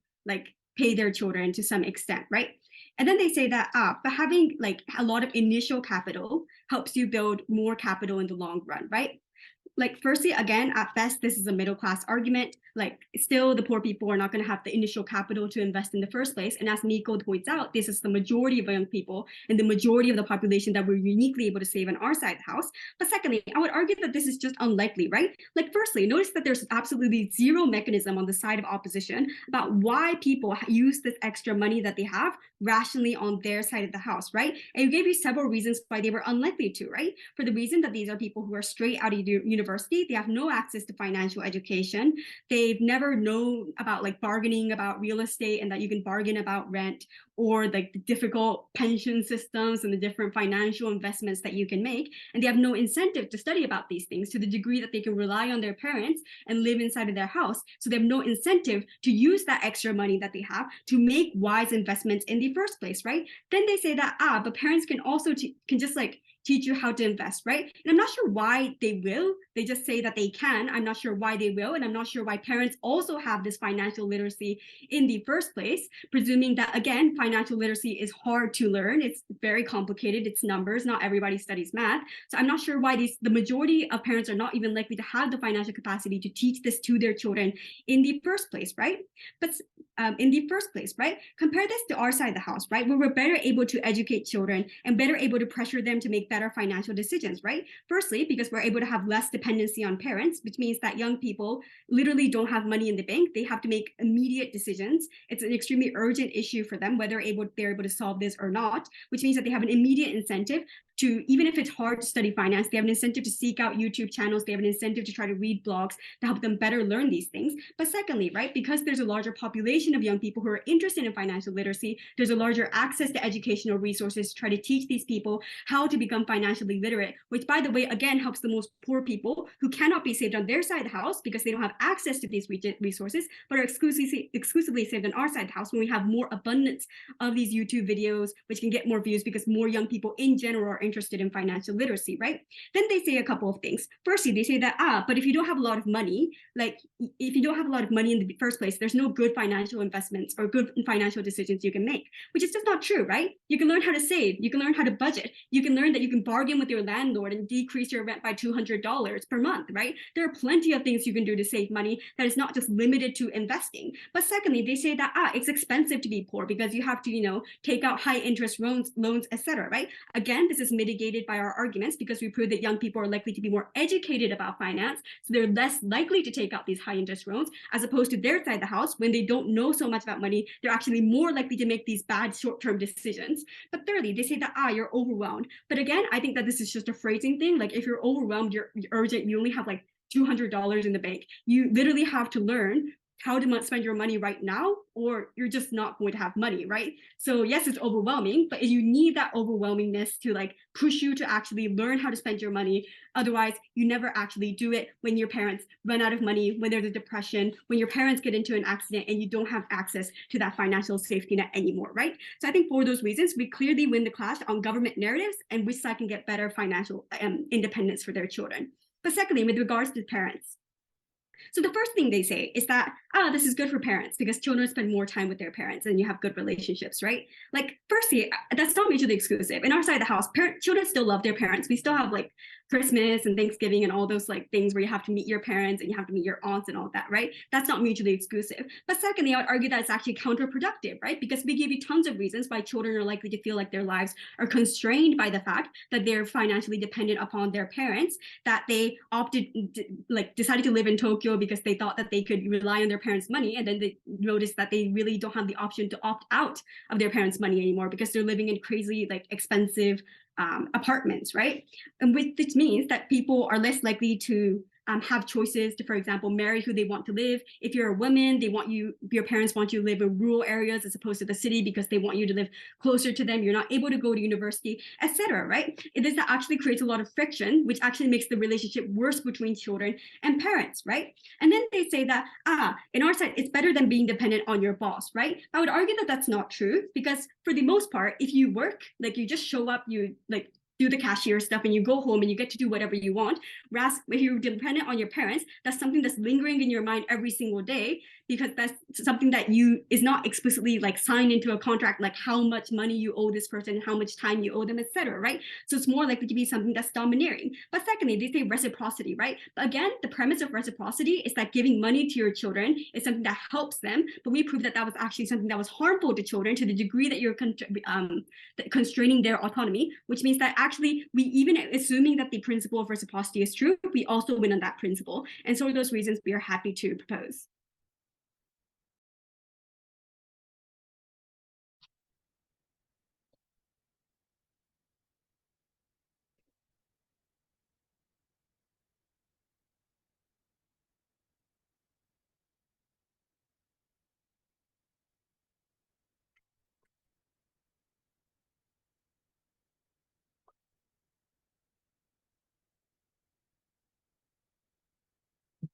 pay their children to some extent, right? And then they say that but having a lot of initial capital helps you build more capital in the long run, right? Firstly, again, at best, this is a middle class argument. Still, the poor people are not going to have the initial capital to invest in the first place. And as Miko points out, this is the majority of young people and the majority of the population that we're uniquely able to save on our side of the house. But secondly, I would argue that this is just unlikely, right? Firstly, notice that there's absolutely zero mechanism on the side of opposition about why people use this extra money that they have rationally on their side of the house, right? And you gave you several reasons why they were unlikely to, right? For the reason that these are people who are straight out of university university, they have no access to financial education. They've never known about like bargaining about real estate and that you can bargain about rent, or like the difficult pension systems and the different financial investments that you can make. And they have no incentive to study about these things to the degree that they can rely on their parents and live inside of their house. So they have no incentive to use that extra money that they have to make wise investments in the first place, right? Then they say that, but parents can also can just like teach you how to invest, right? And I'm not sure why they will. They just say that they can. I'm not sure why they will. And I'm not sure why parents also have this financial literacy in the first place, presuming that, again, financial literacy is hard to learn. It's very complicated. It's numbers. Not everybody studies math. So I'm not sure why the majority of parents are not even likely to have the financial capacity to teach this to their children in the first place, right? But in the first place, right? Compare this to our side of the house, right? Where we're better able to educate children and better able to pressure them to make better financial decisions, right? Firstly, because we're able to have less dependency on parents, which means that young people literally don't have money in the bank. They have to make immediate decisions. It's an extremely urgent issue for them, whether they're able to solve this or not, which means that they have an immediate incentive to, even if it's hard to study finance, they have an incentive to seek out YouTube channels. They have an incentive to try to read blogs to help them better learn these things. But secondly, right, because there's a larger population of young people who are interested in financial literacy, there's a larger access to educational resources to try to teach these people how to become financially literate, which, by the way, again, helps the most poor people who cannot be saved on their side of the house because they don't have access to these resources, but are exclusively saved on our side of the house when we have more abundance of these YouTube videos, which can get more views because more young people in general are interested in financial literacy, right? Then they say a couple of things. Firstly, they say that, but if you don't have a lot of money, like if you don't have a lot of money in the first place, there's no good financial investments or good financial decisions you can make, which is just not true, right? You can learn how to save. You can learn how to budget. You can learn that you can bargain with your landlord and decrease your rent by $200 per month, right? There are plenty of things you can do to save money that is not just limited to investing. But secondly, they say that, it's expensive to be poor because you have to, take out high interest loans, etc., right? Again, this is mitigated by our arguments because we prove that young people are likely to be more educated about finance, so they're less likely to take out these high interest loans, as opposed to their side of the house, when they don't know so much about money, they're actually more likely to make these bad short-term decisions. But thirdly, they say that, you're overwhelmed. But again, I think that this is just a phrasing thing. Like if you're overwhelmed, you're urgent, you only have like $200 in the bank. You literally have to learn how to spend your money right now, or you're just not going to have money, right? So yes, it's overwhelming, but you need that overwhelmingness to like push you to actually learn how to spend your money. Otherwise, you never actually do it when your parents run out of money, when there's a depression, when your parents get into an accident and you don't have access to that financial safety net anymore, right? So I think for those reasons, we clearly win the clash on government narratives and which side can get better financial independence for their children. But secondly, with regards to parents, so the first thing they say is that, this is good for parents because children spend more time with their parents and you have good relationships, right? Like, firstly, that's not mutually exclusive. In our side of the house, children still love their parents. We still have like Christmas and Thanksgiving and all those like things where you have to meet your parents and you have to meet your aunts and all that, right? That's not mutually exclusive. But secondly, I would argue that it's actually counterproductive, right? Because we give you tons of reasons why children are likely to feel like their lives are constrained by the fact that they're financially dependent upon their parents, that they decided to live in Tokyo because they thought that they could rely on their parents' money, and then they noticed that they really don't have the option to opt out of their parents' money anymore because they're living in crazy, like expensive apartments, right? And which means that people are less likely to have choices to, for example, marry who they want to live. If you're a woman, your parents want you to live in rural areas as opposed to the city because they want you to live closer to them. You're not able to go to university, etc., right? That actually creates a lot of friction, which actually makes the relationship worse between children and parents, right? And then they say that, in our side, it's better than being dependent on your boss, right? I would argue that that's not true because for the most part, if you work, like you just show up, you like do the cashier stuff and you go home and you get to do whatever you want. Whereas if you're dependent on your parents, that's something that's lingering in your mind every single day because that's something that is not explicitly like signed into a contract, like how much money you owe this person, how much time you owe them, etc., right? So it's more likely to be something that's domineering. But secondly, they say reciprocity, right? But again, the premise of reciprocity is that giving money to your children is something that helps them, but we proved that that was actually something that was harmful to children to the degree that you're constraining their autonomy, which means that actually, we even assuming that the principle of reciprocity is true, we also win on that principle. And so for those reasons, we are happy to propose.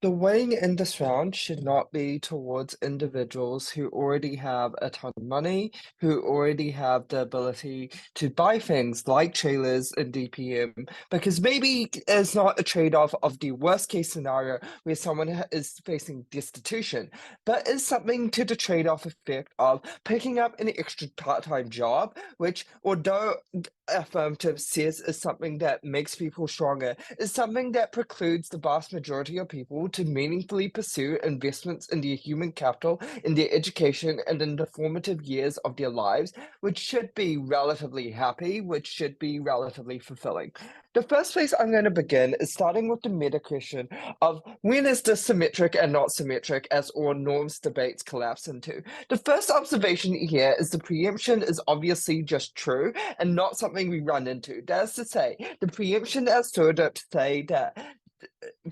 The weighing in this round should not be towards individuals who already have a ton of money, who already have the ability to buy things like trailers and DPM, because maybe it's not a trade-off of the worst case scenario where someone is facing destitution, but it's something to the trade-off effect of picking up an extra part-time job, which, although affirmative says is something that makes people stronger, is something that precludes the vast majority of people to meaningfully pursue investments in their human capital, in their education, and in the formative years of their lives, which should be relatively happy, which should be relatively fulfilling. The first place I'm going to begin is starting with the meta question of when is this symmetric and not symmetric, as all norms debates collapse into. The first observation here is the preemption is obviously just true and not something we run into. That is to say, the preemption as Sourodip say that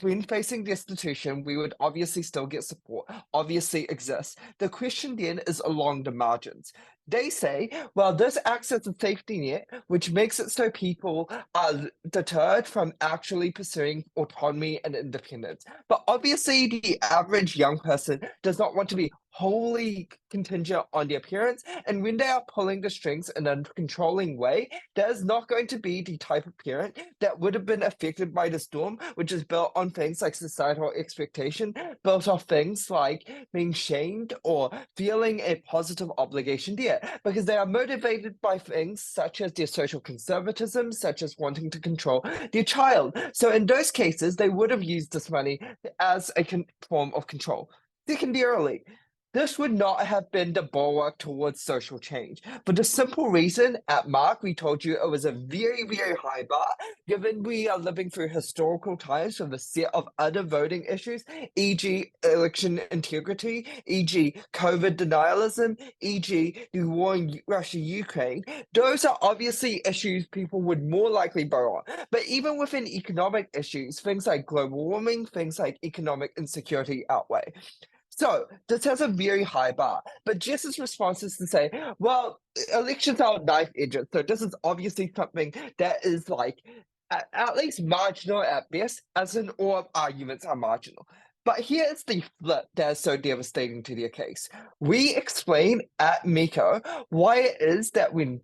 when facing destitution, we would obviously still get support, obviously exists. The question then is along the margins. They say, well, this acts as a safety net, which makes it so people are deterred from actually pursuing autonomy and independence. But obviously, the average young person does not want to be wholly contingent on their parents, and when they are pulling the strings in a controlling way, that is not going to be the type of parent that would have been affected by this norm, which is built on things like societal expectation, built off things like being shamed or feeling a positive obligation there, because they are motivated by things such as their social conservatism, such as wanting to control their child. So in those cases, they would have used this money as a form of control. Secondarily, this would not have been the bulwark towards social change. For the simple reason, at Mark, we told you it was a very, very high bar, given we are living through historical times with a set of other voting issues, e.g. election integrity, e.g. COVID denialism, e.g. the war in Russia-Ukraine. Those are obviously issues people would more likely vote on. But even within economic issues, things like global warming, things like economic insecurity outweigh. So this has a very high bar, but Jess's response is to say, well, elections are knife edges, so this is obviously something that is like at least marginal at best, as in all arguments are marginal. But here is the flip that is so devastating to their case. We explain at Miko why it is that when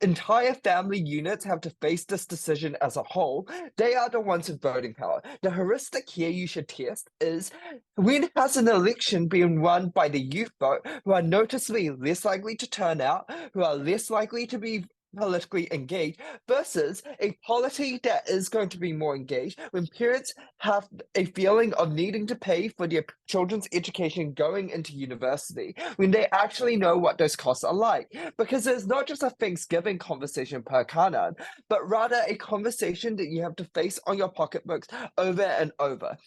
entire family units have to face this decision as a whole, they are the ones with voting power. The heuristic here you should test is when has an election been won by the youth vote, who are noticeably less likely to turn out, who are less likely to be politically engaged, versus a polity that is going to be more engaged when parents have a feeling of needing to pay for their children's education going into university, when they actually know what those costs are like. Because it's not just a Thanksgiving conversation per canon, but rather a conversation that you have to face on your pocketbooks over and over.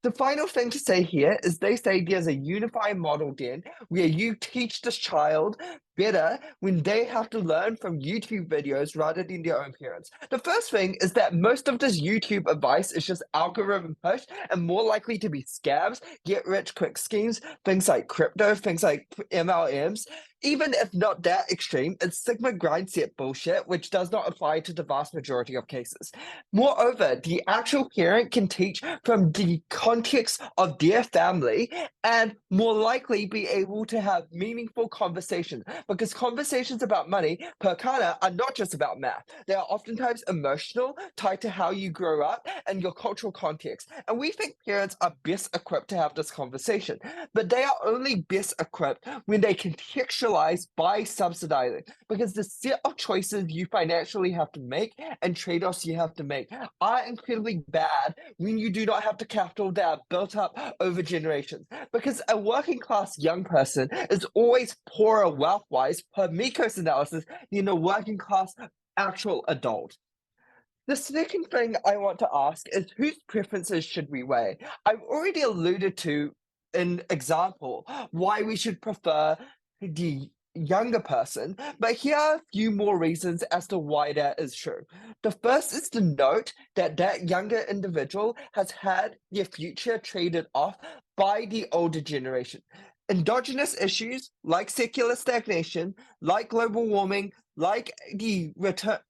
The final thing to say here is they say there's a unified model then where you teach this child better when they have to learn from YouTube videos rather than their own parents. The first thing is that most of this YouTube advice is just algorithm push and more likely to be scams, get rich quick schemes, things like crypto, things like MLMs. Even if not that extreme, it's Sigma grind set bullshit, which does not apply to the vast majority of cases. Moreover, the actual parent can teach from the context of their family and more likely be able to have meaningful conversations, because conversations about money per kana are not just about math. They are oftentimes emotional, tied to how you grow up and your cultural context. And we think parents are best equipped to have this conversation, but they are only best equipped when they contextualize by subsidizing, because the set of choices you financially have to make and trade-offs you have to make are incredibly bad when you do not have the capital that are built up over generations. Because a working class young person is always poorer wealth-wise per Miko's analysis than a working class actual adult. The second thing I want to ask is whose preferences should we weigh? I've already alluded to an example why we should prefer the younger person, but here are a few more reasons as to why that is true. The first is to note that that younger individual has had their future traded off by the older generation. Endogenous issues like secular stagnation, like global warming, like the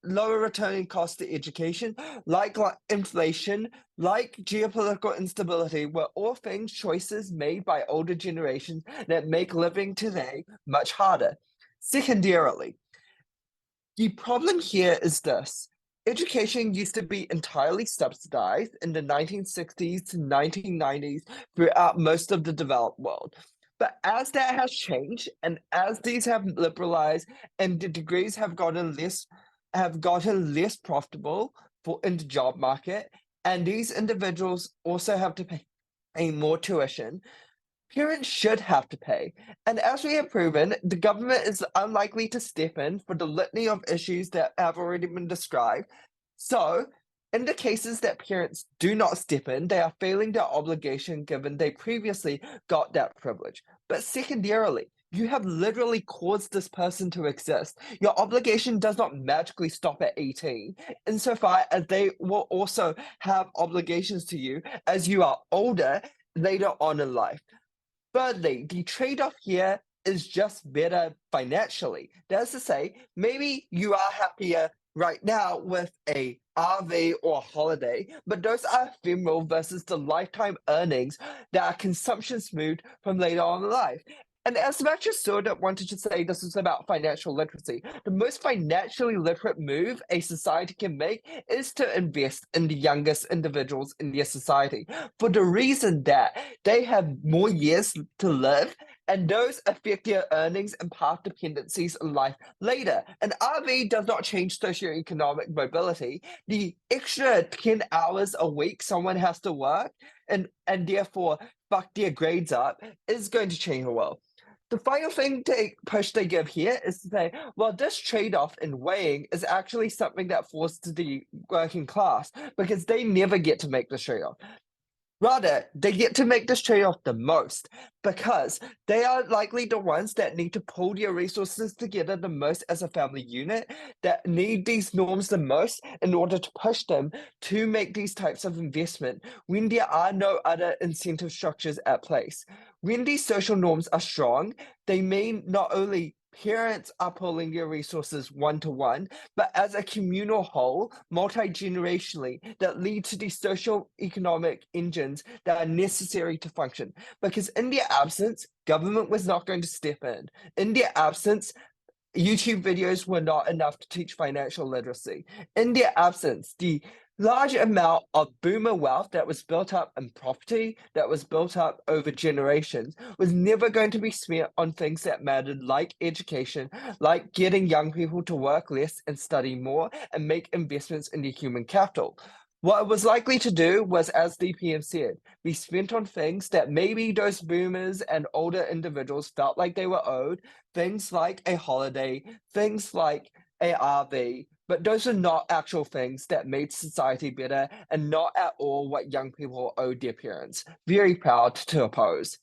lower returning cost to education, like inflation, like geopolitical instability, were all things choices made by older generations that make living today much harder. Secondarily, the problem here is this. Education used to be entirely subsidized in the 1960s to 1990s throughout most of the developed world. But as that has changed, and as these have liberalized, and the degrees have gotten less profitable in the job market, and these individuals also have to pay more tuition, parents should have to pay. And as we have proven, the government is unlikely to step in for the litany of issues that have already been described. So, in the cases that parents do not step in, they are failing their obligation given they previously got that privilege. But secondarily, you have literally caused this person to exist. Your obligation does not magically stop at 18, insofar as they will also have obligations to you as you are older later on in life. Thirdly, the trade-off here is just better financially. That's to say, maybe you are happier right now with a RV or a holiday, but those are ephemeral versus the lifetime earnings that are consumption smooth from later on in life. And as much as Sourodip wanted to say this is about financial literacy, the most financially literate move a society can make is to invest in the youngest individuals in their society, for the reason that they have more years to live, and those affect their earnings and path dependencies in life later. An RV does not change socioeconomic mobility. The extra 10 hours a week someone has to work and therefore fuck their grades up is going to change the world. The final thing they give here is to say, well, this trade-off in weighing is actually something that falls to the working class because they never get to make this trade-off. Rather, they get to make this trade-off the most because they are likely the ones that need to pull their resources together the most as a family unit, that need these norms the most in order to push them to make these types of investment when there are no other incentive structures at place. When these social norms are strong, they mean not only parents are pulling their resources one-to-one, but as a communal whole, multi-generationally, that lead to these social economic engines that are necessary to function. Because in their absence, government was not going to step in. In their absence, YouTube videos were not enough to teach financial literacy. In their absence, the large amount of boomer wealth that was built up in property, that was built up over generations, was never going to be spent on things that mattered, like education, like getting young people to work less and study more and make investments in their human capital. What it was likely to do was, as DPM said, be spent on things that maybe those boomers and older individuals felt like they were owed, things like a holiday, things like a RV, but those are not actual things that made society better and not at all what young people owed their parents. Very proud to oppose.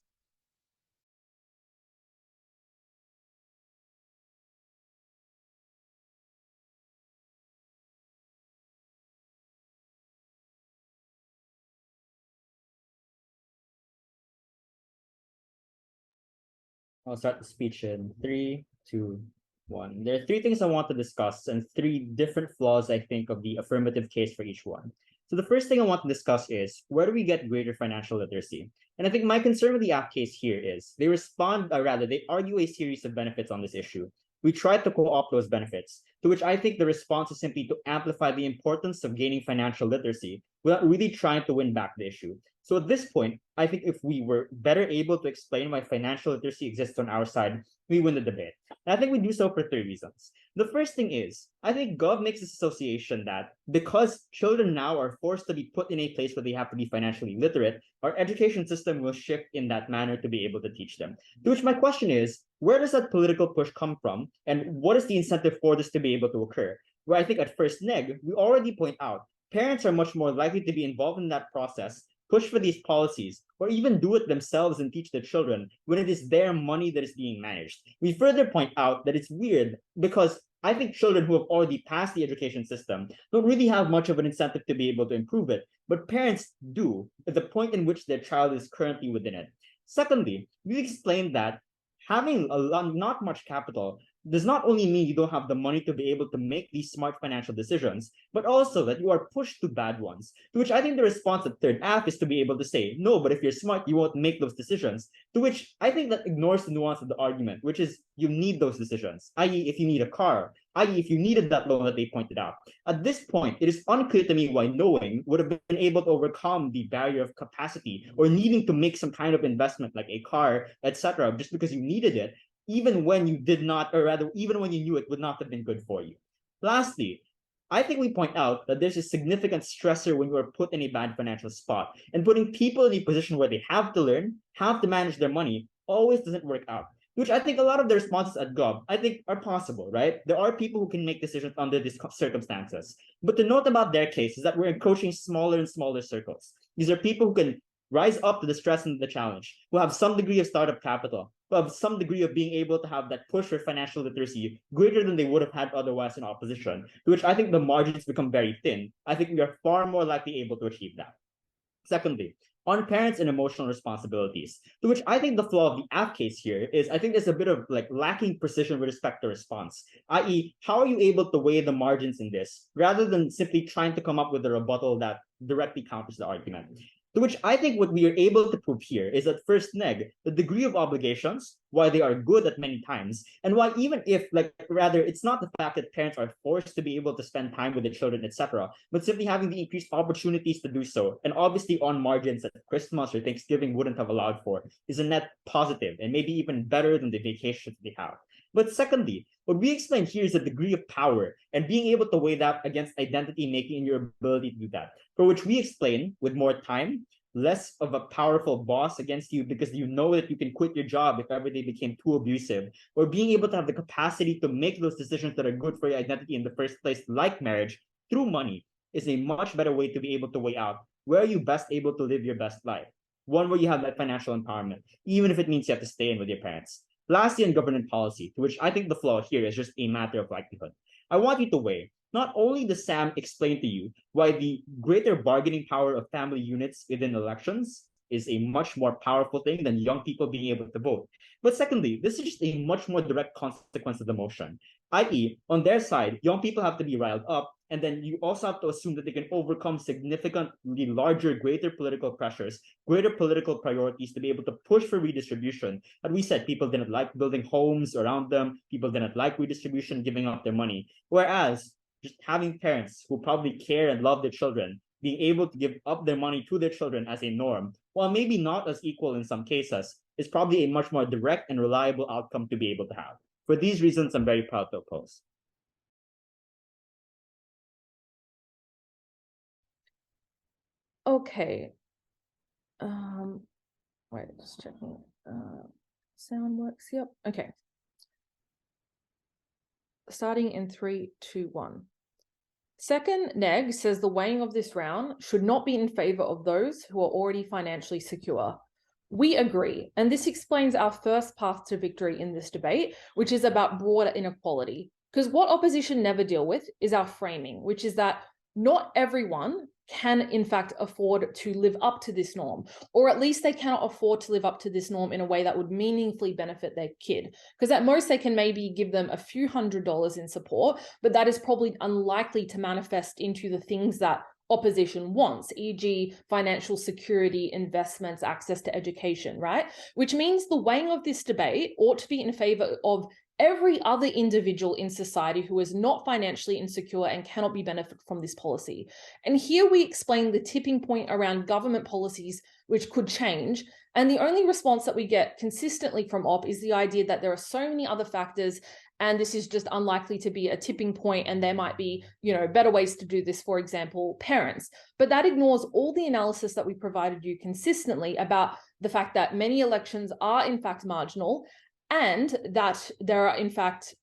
I'll start the speech in 3, 2, 1. There are 3 things I want to discuss and 3 different flaws I think of the affirmative case for each one. So the first thing I want to discuss is, where do we get greater financial literacy? And I think my concern with the app case here is they argue a series of benefits on this issue. We try to co-opt those benefits, to which I think the response is simply to amplify the importance of gaining financial literacy without really trying to win back the issue. So at this point, I think if we were better able to explain why financial literacy exists on our side, we win the debate. And I think we do so for 3 reasons. The first thing is, I think Gov makes this association that because children now are forced to be put in a place where they have to be financially literate, our education system will shift in that manner to be able to teach them. To which my question is, where does that political push come from? And what is the incentive for this to be able to occur? Where I think at first neg, we already point out, parents are much more likely to be involved in that process, push for these policies, or even do it themselves and teach their children when it is their money that is being managed. We further point out that it's weird because I think children who have already passed the education system don't really have much of an incentive to be able to improve it, but parents do at the point in which their child is currently within it. Secondly, we explained that having not much capital does not only mean you don't have the money to be able to make these smart financial decisions, but also that you are pushed to bad ones. To which I think the response of third F is to be able to say, no, but if you're smart, you won't make those decisions. To which I think that ignores the nuance of the argument, which is you need those decisions, i.e. if you need a car, i.e. if you needed that loan that they pointed out. At this point, it is unclear to me why knowing would have been able to overcome the barrier of capacity or needing to make some kind of investment like a car, etc., just because you needed it, even when you did not, or rather, even when you knew it would not have been good for you. Lastly, I think we point out that there's a significant stressor when you are put in a bad financial spot, and putting people in a position where they have to learn, have to manage their money, always doesn't work out. Which I think a lot of the responses at Gov, I think, are possible, right? There are people who can make decisions under these circumstances. But the note about their case is that we're encroaching smaller and smaller circles. These are people who can rise up to the stress and the challenge, who have some degree of startup capital, who have some degree of being able to have that push for financial literacy greater than they would have had otherwise in opposition, to which I think the margins become very thin. I think we are far more likely able to achieve that. Secondly, on parents and emotional responsibilities, to which I think the flaw of the F case here is I think there's a bit of like lacking precision with respect to response, i.e. how are you able to weigh the margins in this rather than simply trying to come up with a rebuttal that directly counters the argument. To which I think what we are able to prove here is that first neg, the degree of obligations, why they are good at many times, and why even if, like, rather, it's not the fact that parents are forced to be able to spend time with their children, etc., but simply having the increased opportunities to do so, and obviously on margins that Christmas or Thanksgiving wouldn't have allowed for, is a net positive, and maybe even better than the vacations they have. But secondly, what we explain here is the degree of power and being able to weigh that against identity making and your ability to do that, for which we explain with more time, less of a powerful boss against you because you know that you can quit your job if ever they became too abusive, or being able to have the capacity to make those decisions that are good for your identity in the first place, like marriage, through money, is a much better way to be able to weigh out where are you best able to live your best life. One where you have that financial empowerment, even if it means you have to stay in with your parents. Lastly, on government policy, to which I think the flaw here is just a matter of likelihood. I want you to weigh, not only does Sam explain to you why the greater bargaining power of family units within elections is a much more powerful thing than young people being able to vote, but secondly, this is just a much more direct consequence of the motion, i.e., on their side, young people have to be riled up, and then you also have to assume that they can overcome significantly larger, greater political pressures, greater political priorities to be able to push for redistribution. And we said people didn't like building homes around them, people didn't like redistribution, giving up their money. Whereas just having parents who probably care and love their children, being able to give up their money to their children as a norm, while maybe not as equal in some cases, is probably a much more direct and reliable outcome to be able to have. For these reasons, I'm very proud to oppose. Okay. Wait, just checking. Sound works. Yep. Okay. Starting in 3, 2, 1. Second neg says the weighing of this round should not be in favor of those who are already financially secure. We agree, and this explains our first path to victory in this debate, which is about broader inequality. Because what opposition never deal with is our framing, which is that not everyone can in fact afford to live up to this norm, or at least they cannot afford to live up to this norm in a way that would meaningfully benefit their kid. Because at most they can maybe give them a few $100s in support, but that is probably unlikely to manifest into the things that opposition wants, e.g. financial security, investments, access to education, right? Which means the weighing of this debate ought to be in favor of every other individual in society who is not financially insecure and cannot be benefited from this policy. And here we explain the tipping point around government policies which could change. And the only response that we get consistently from OP is the idea that there are so many other factors and this is just unlikely to be a tipping point, and there might be, better ways to do this, for example, parents. But that ignores all the analysis that we provided you consistently about the fact that many elections are in fact marginal, and that there are in fact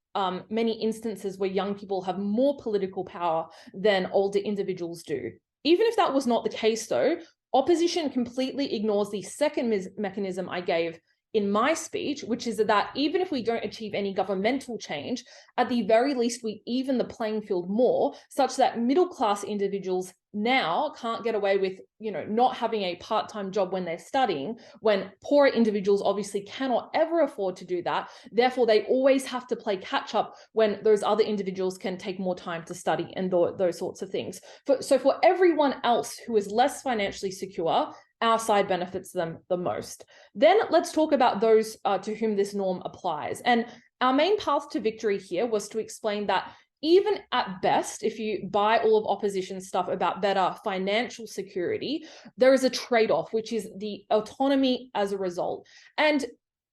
many instances where young people have more political power than older individuals do. Even if that was not the case though, opposition completely ignores the second mechanism I gave in my speech, which is that even if we don't achieve any governmental change, at the very least we even the playing field more, such that middle-class individuals now can't get away with, you know, not having a part-time job when they're studying, when poorer individuals obviously cannot ever afford to do that. Therefore, they always have to play catch up when those other individuals can take more time to study and those sorts of things. So for everyone else who is less financially secure, our side benefits them the most. Then let's talk about those to whom this norm applies. And our main path to victory here was to explain that even at best, if you buy all of opposition's stuff about better financial security, there is a trade-off, which is the autonomy as a result. And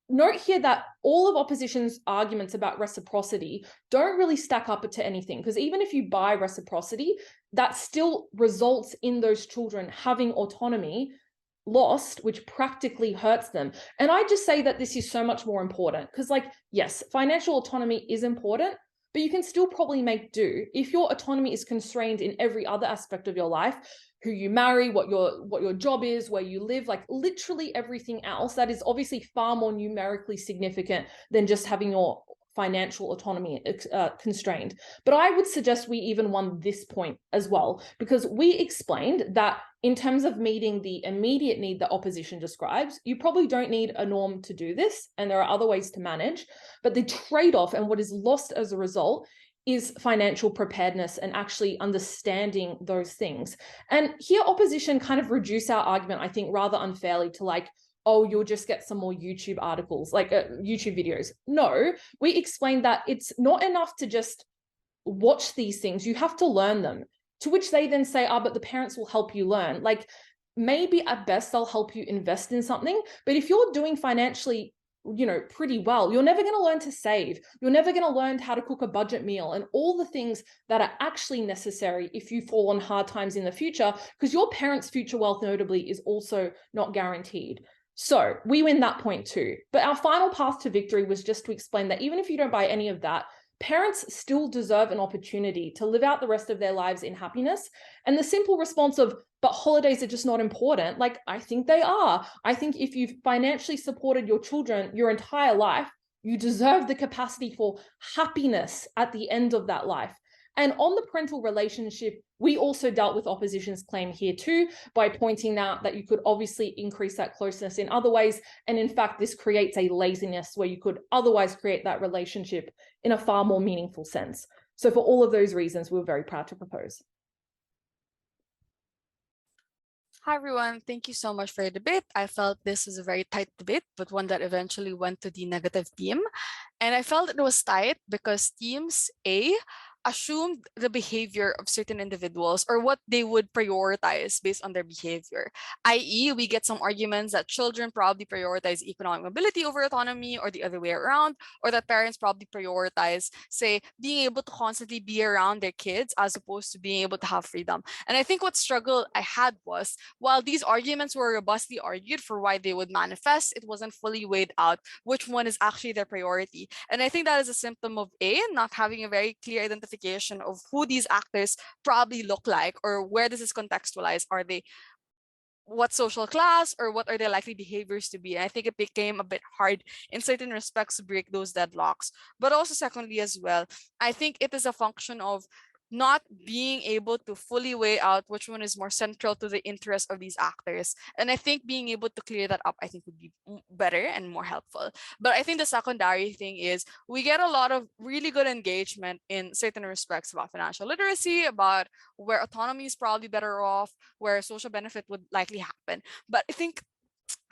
note here that all of opposition's arguments about reciprocity don't really stack up to anything, because even if you buy reciprocity, that still results in those children having autonomy lost, which practically hurts them. And I just say that this is so much more important because, like, yes, financial autonomy is important, but you can still probably make do. If your autonomy is constrained in every other aspect of your life, who you marry, what your job is, where you live, like literally everything else, that is obviously far more numerically significant than just having your financial autonomy constrained. But I would suggest we even won this point as well, because we explained that in terms of meeting the immediate need that opposition describes, you probably don't need a norm to do this, and there are other ways to manage. But the trade-off and what is lost as a result is financial preparedness and actually understanding those things. And here opposition kind of reduce our argument, I think, rather unfairly to like, oh, you'll just get some more YouTube articles, like YouTube videos. No, we explained that it's not enough to just watch these things. You have to learn them, to which they then say, but the parents will help you learn. Like maybe at best they'll help you invest in something, but if you're doing financially, you know, pretty well, you're never going to learn to save. You're never going to learn how to cook a budget meal and all the things that are actually necessary if you fall on hard times in the future, because your parents' future wealth notably is also not guaranteed. So we win that point too. But our final path to victory was just to explain that even if you don't buy any of that, parents still deserve an opportunity to live out the rest of their lives in happiness. And the simple response of, but holidays are just not important, like, I think they are. I think if you've financially supported your children your entire life, you deserve the capacity for happiness at the end of that life. And on the parental relationship, we also dealt with opposition's claim here too, by pointing out that you could obviously increase that closeness in other ways. And in fact, this creates a laziness where you could otherwise create that relationship in a far more meaningful sense. So for all of those reasons, we were very proud to propose. Hi, everyone. Thank you so much for the debate. I felt this was a very tight debate, but one that eventually went to the negative team. And I felt it was tight because teams A assumed the behavior of certain individuals or what they would prioritize based on their behavior. I.e., we get some arguments that children probably prioritize economic mobility over autonomy, or the other way around, or that parents probably prioritize, say, being able to constantly be around their kids as opposed to being able to have freedom. And I think what struggle I had was, while these arguments were robustly argued for why they would manifest, it wasn't fully weighed out which one is actually their priority. And I think that is a symptom of A, not having a very clear identification of who these actors probably look like or where this is contextualized. Are they what social class or what are their likely behaviors to be? And I think it became a bit hard in certain respects to break those deadlocks. But also secondly as well, I think it is a function of not being able to fully weigh out which one is more central to the interest of these actors. And I think being able to clear that up, I think would be better and more helpful. But I think the secondary thing is we get a lot of really good engagement in certain respects about financial literacy, about where autonomy is probably better off, where social benefit would likely happen. But I think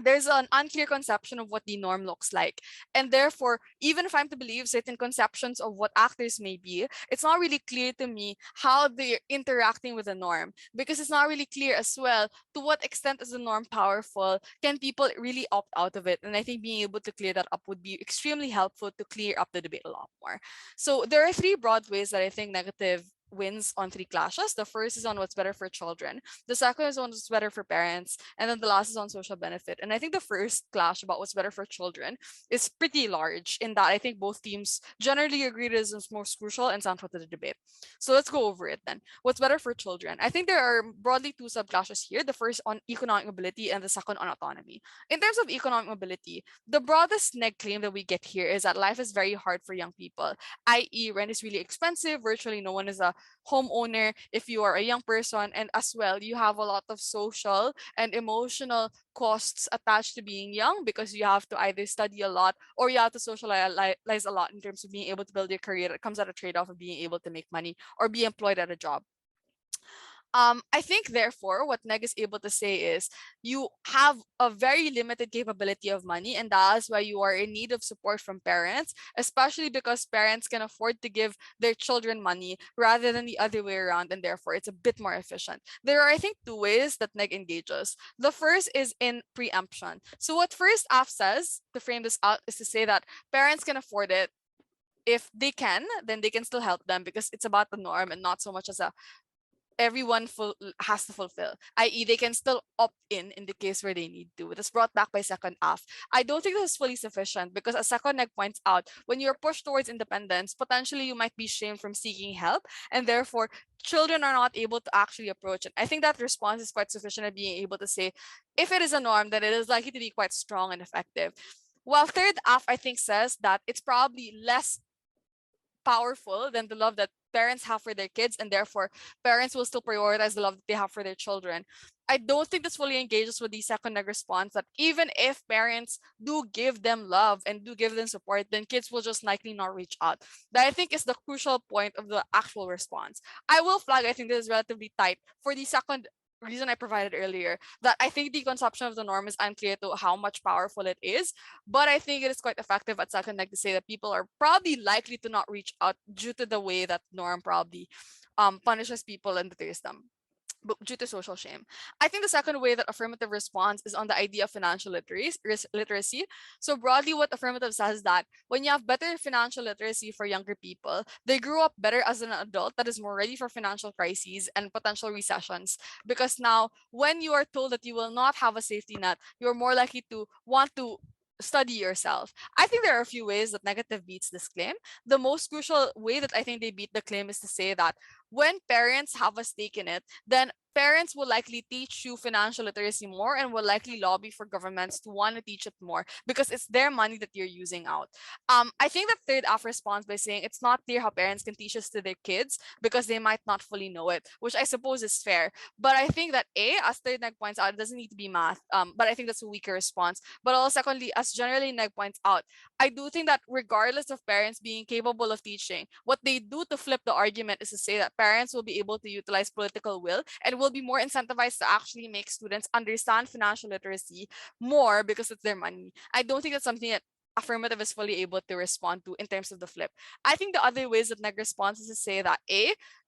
there's an unclear conception of what the norm looks like. And therefore, even if I'm to believe certain conceptions of what actors may be, it's not really clear to me how they're interacting with the norm, because it's not really clear as well to what extent is the norm powerful. Can people really opt out of it? And I think being able to clear that up would be extremely helpful to clear up the debate a lot more. So there are three broad ways that I think negative wins on three clashes. The first is on what's better for children. The second is on what's better for parents. And then the last is on social benefit. And I think the first clash about what's better for children is pretty large in that I think both teams generally agree it is most crucial and central to the debate. So let's go over it then. What's better for children? I think there are broadly two subclashes here. The first on economic mobility and the second on autonomy. In terms of economic mobility, the broadest neg claim that we get here is that life is very hard for young people, i.e. rent is really expensive. Virtually no one is a homeowner, if you are a young person, and as well, you have a lot of social and emotional costs attached to being young because you have to either study a lot or you have to socialize a lot in terms of being able to build your career. It comes at a trade-off of being able to make money or be employed at a job. I think, therefore, what Neg is able to say is you have a very limited capability of money, and that's why you are in need of support from parents, especially because parents can afford to give their children money rather than the other way around, and therefore it's a bit more efficient. There are, I think, two ways that Neg engages. The first is in preemption. So what first AF says, to frame this out, is to say that parents can afford it. If they can, then they can still help them because it's about the norm and not so much as a everyone has to fulfill, i.e. they can still opt in the case where they need to. That's brought back by second AF. I don't think this is fully sufficient because, as second Neg points out, when you're pushed towards independence, potentially you might be shamed from seeking help, and therefore children are not able to actually approach it. I think that response is quite sufficient at being able to say, if it is a norm, then it is likely to be quite strong and effective. While third AF, I think, says that it's probably less powerful than the love that parents have for their kids, and therefore parents will still prioritize the love that they have for their children. I don't think this fully engages with the second Neg response that even if parents do give them love and do give them support, then kids will just likely not reach out. That, I think, is the crucial point of the actual response. I will flag, I think this is relatively tight for the second reason I provided earlier, that I think the consumption of the norm is unclear to how much powerful it is, but I think it is quite effective at second Neg to say that people are probably likely to not reach out due to the way that norm probably punishes people and deters them due to social shame. I think the second way that affirmative responds is on the idea of financial literacy. So broadly, what affirmative says is that when you have better financial literacy for younger people, they grew up better as an adult that is more ready for financial crises and potential recessions. Because now, when you are told that you will not have a safety net, you're more likely to want to study yourself. I think there are a few ways that negative beats this claim. The most crucial way that I think they beat the claim is to say that when parents have a stake in it, then parents will likely teach you financial literacy more and will likely lobby for governments to want to teach it more because it's their money that you're using out. I think that third AF responds by saying it's not clear how parents can teach this to their kids because they might not fully know it, which I suppose is fair. But I think that as third Neg points out, it doesn't need to be math. But I think that's a weaker response. But also, secondly, as generally Neg points out, I do think that regardless of parents being capable of teaching, what they do to flip the argument is to say that parents will be able to utilize political will and will be more incentivized to actually make students understand financial literacy more because it's their money. I don't think that's something that affirmative is fully able to respond to in terms of the flip. I think the other ways that Neg responds is to say that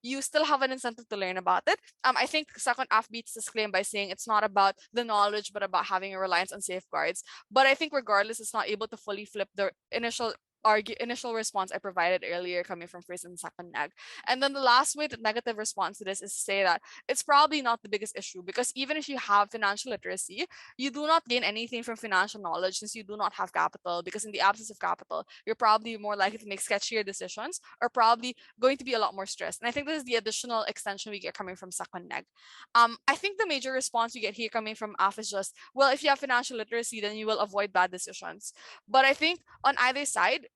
you still have an incentive to learn about it. I think second AF beats this claim by saying it's not about the knowledge but about having a reliance on safeguards. But I think regardless, it's not able to fully flip the initial response I provided earlier coming from first and second Neg. And then the last way that negative response to this is to say that it's probably not the biggest issue because even if you have financial literacy, you do not gain anything from financial knowledge since you do not have capital, because in the absence of capital, you're probably more likely to make sketchier decisions or probably going to be a lot more stressed. And I think this is the additional extension we get coming from second Neg. I think the major response we get here coming from AF is just, well, if you have financial literacy, then you will avoid bad decisions. But I think on either side,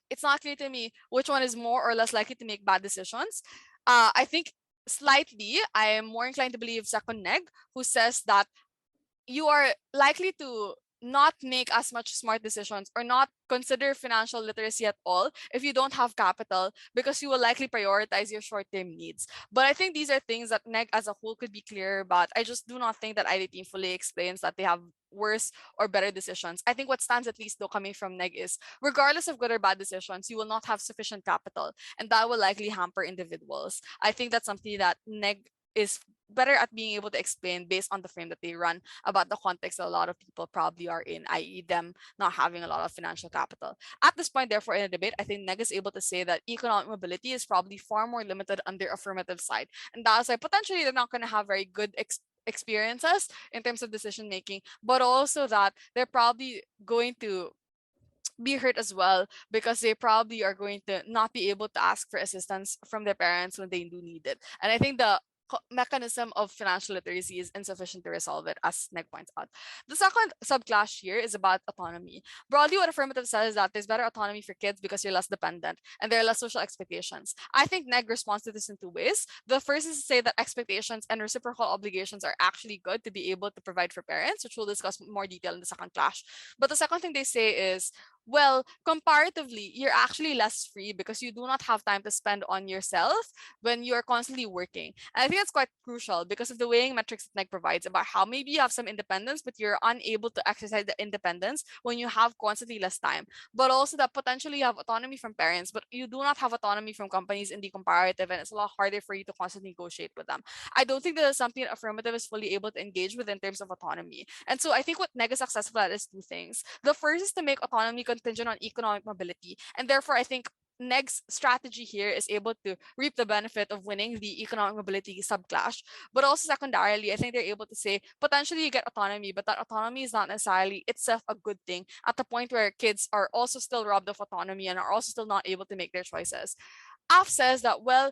it's not clear to me which one is more or less likely to make bad decisions. I think slightly, I am more inclined to believe second Neg, who says that you are likely to not make as much smart decisions or not consider financial literacy at all if you don't have capital because you will likely prioritize your short-term needs. But I think these are things that Neg as a whole could be clearer about. I just do not think that ID team fully explains that they have worse or better decisions. I think what stands at least though coming from Neg is regardless of good or bad decisions, you will not have sufficient capital and that will likely hamper individuals. I think that's something that Neg is better at being able to explain based on the frame that they run about the context that a lot of people probably are in, i.e. them not having a lot of financial capital. At this point, therefore, in a debate, I think Neg is able to say that economic mobility is probably far more limited on their affirmative side. And that's why potentially they're not going to have very good experiences in terms of decision making, but also that they're probably going to be hurt as well because they probably are going to not be able to ask for assistance from their parents when they do need it. And I think the mechanism of financial literacy is insufficient to resolve it, as Neg points out. The second subclass here is about autonomy. Broadly, what affirmative says is that there's better autonomy for kids because you're less dependent and there are less social expectations. I think Neg responds to this in two ways. The first is to say that expectations and reciprocal obligations are actually good to be able to provide for parents, which we'll discuss in more detail in the second clash. But the second thing they say is, well, comparatively, you're actually less free because you do not have time to spend on yourself when you're constantly working. And I think that's quite crucial because of the weighing metrics that NEC provides about how maybe you have some independence, but you're unable to exercise the independence when you have constantly less time. But also that potentially you have autonomy from parents, but you do not have autonomy from companies in the comparative, and it's a lot harder for you to constantly negotiate with them. I don't think that is something that affirmative is fully able to engage with in terms of autonomy. And so I think what NEG is successful at is two things. The first is to make autonomy contingent on economic mobility. And therefore, I think NEG's strategy here is able to reap the benefit of winning the economic mobility subclash. But also secondarily, I think they're able to say potentially you get autonomy, but that autonomy is not necessarily itself a good thing at the point where kids are also still robbed of autonomy and are also still not able to make their choices. AF says that, well,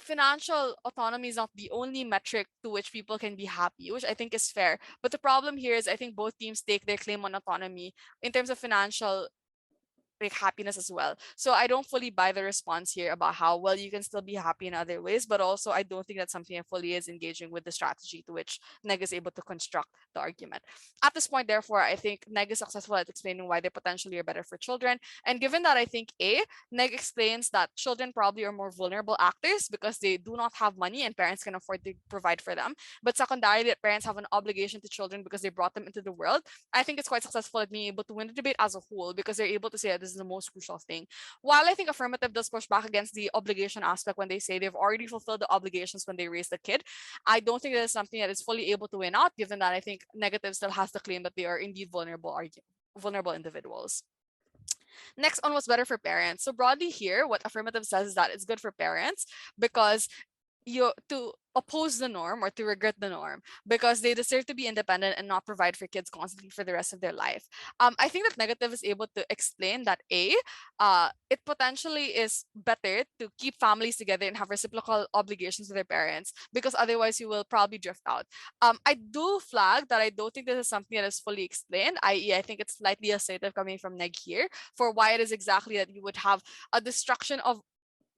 financial autonomy is not the only metric to which people can be happy, which I think is fair. But the problem here is I think both teams stake their claim on autonomy in terms of financial happiness as well. So I don't fully buy the response here about how, well, you can still be happy in other ways, but also I don't think that's something that fully is engaging with the strategy to which NEG is able to construct the argument. At this point, therefore, I think NEG is successful at explaining why they potentially are better for children. And given that I think NEG explains that children probably are more vulnerable actors because they do not have money and parents can afford to provide for them. But secondarily, that parents have an obligation to children because they brought them into the world. I think it's quite successful at being able to win the debate as a whole because they're able to say that this is the most crucial thing. While I think affirmative does push back against the obligation aspect when they say they've already fulfilled the obligations when they raise the kid, I don't think that is something that is fully able to win out, given that I think negative still has the claim that they are indeed vulnerable individuals. Next on what's better for parents. So broadly here, what affirmative says is that it's good for parents because to oppose the norm or to regret the norm because they deserve to be independent and not provide for kids constantly for the rest of their life. I think that negative is able to explain that it potentially is better to keep families together and have reciprocal obligations to their parents because otherwise you will probably drift out. I do flag that I don't think this is something that is fully explained, i.e. I think it's slightly assertive coming from Neg here for why it is exactly that you would have a destruction of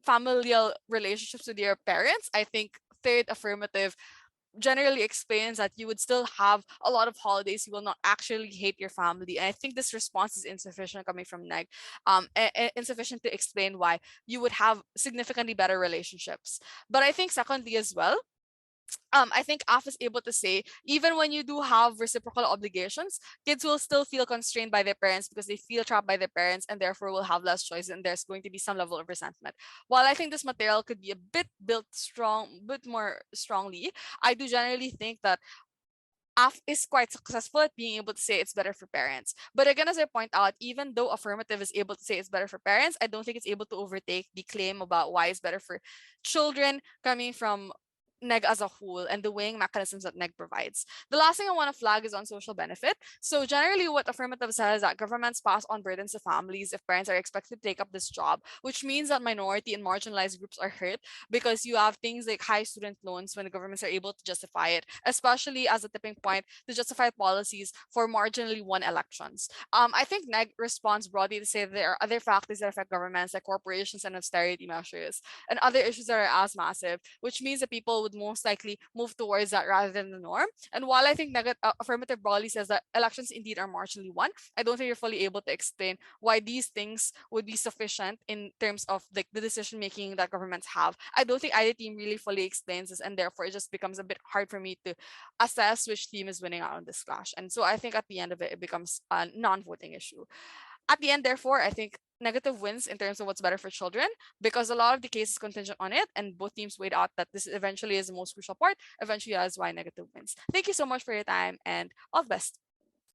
familial relationships with your parents. I think third affirmative generally explains that you would still have a lot of holidays. You will not actually hate your family. And I think this response is insufficient coming from Neg, insufficient to explain why you would have significantly better relationships. But I think secondly as well, I think AF is able to say, even when you do have reciprocal obligations, kids will still feel constrained by their parents because they feel trapped by their parents and therefore will have less choice and there's going to be some level of resentment. While I think this material could be a bit more strongly, I do generally think that AF is quite successful at being able to say it's better for parents. But again, as I point out, even though affirmative is able to say it's better for parents, I don't think it's able to overtake the claim about why it's better for children coming from NEG as a whole and the weighing mechanisms that NEG provides. The last thing I want to flag is on social benefit. So generally what affirmative says is that governments pass on burdens to families if parents are expected to take up this job, which means that minority and marginalized groups are hurt because you have things like high student loans when the governments are able to justify it, especially as a tipping point to justify policies for marginally won elections. I think NEG responds broadly to say that there are other factors that affect governments like corporations and austerity measures and other issues that are as massive, which means that people would most likely move towards that rather than the norm. And while I think affirmative broadly says that elections indeed are marginally won, I don't think you're fully able to explain why these things would be sufficient in terms of the decision making that governments have. I don't think either team really fully explains this, and therefore it just becomes a bit hard for me to assess which team is winning out on this clash. And so I think at the end of it, it becomes a non-voting issue. At the end, therefore, I think negative wins in terms of what's better for children because a lot of the case is contingent on it and both teams weighed out that this eventually is the most crucial part. Eventually, that is why negative wins. Thank you so much for your time and all the best.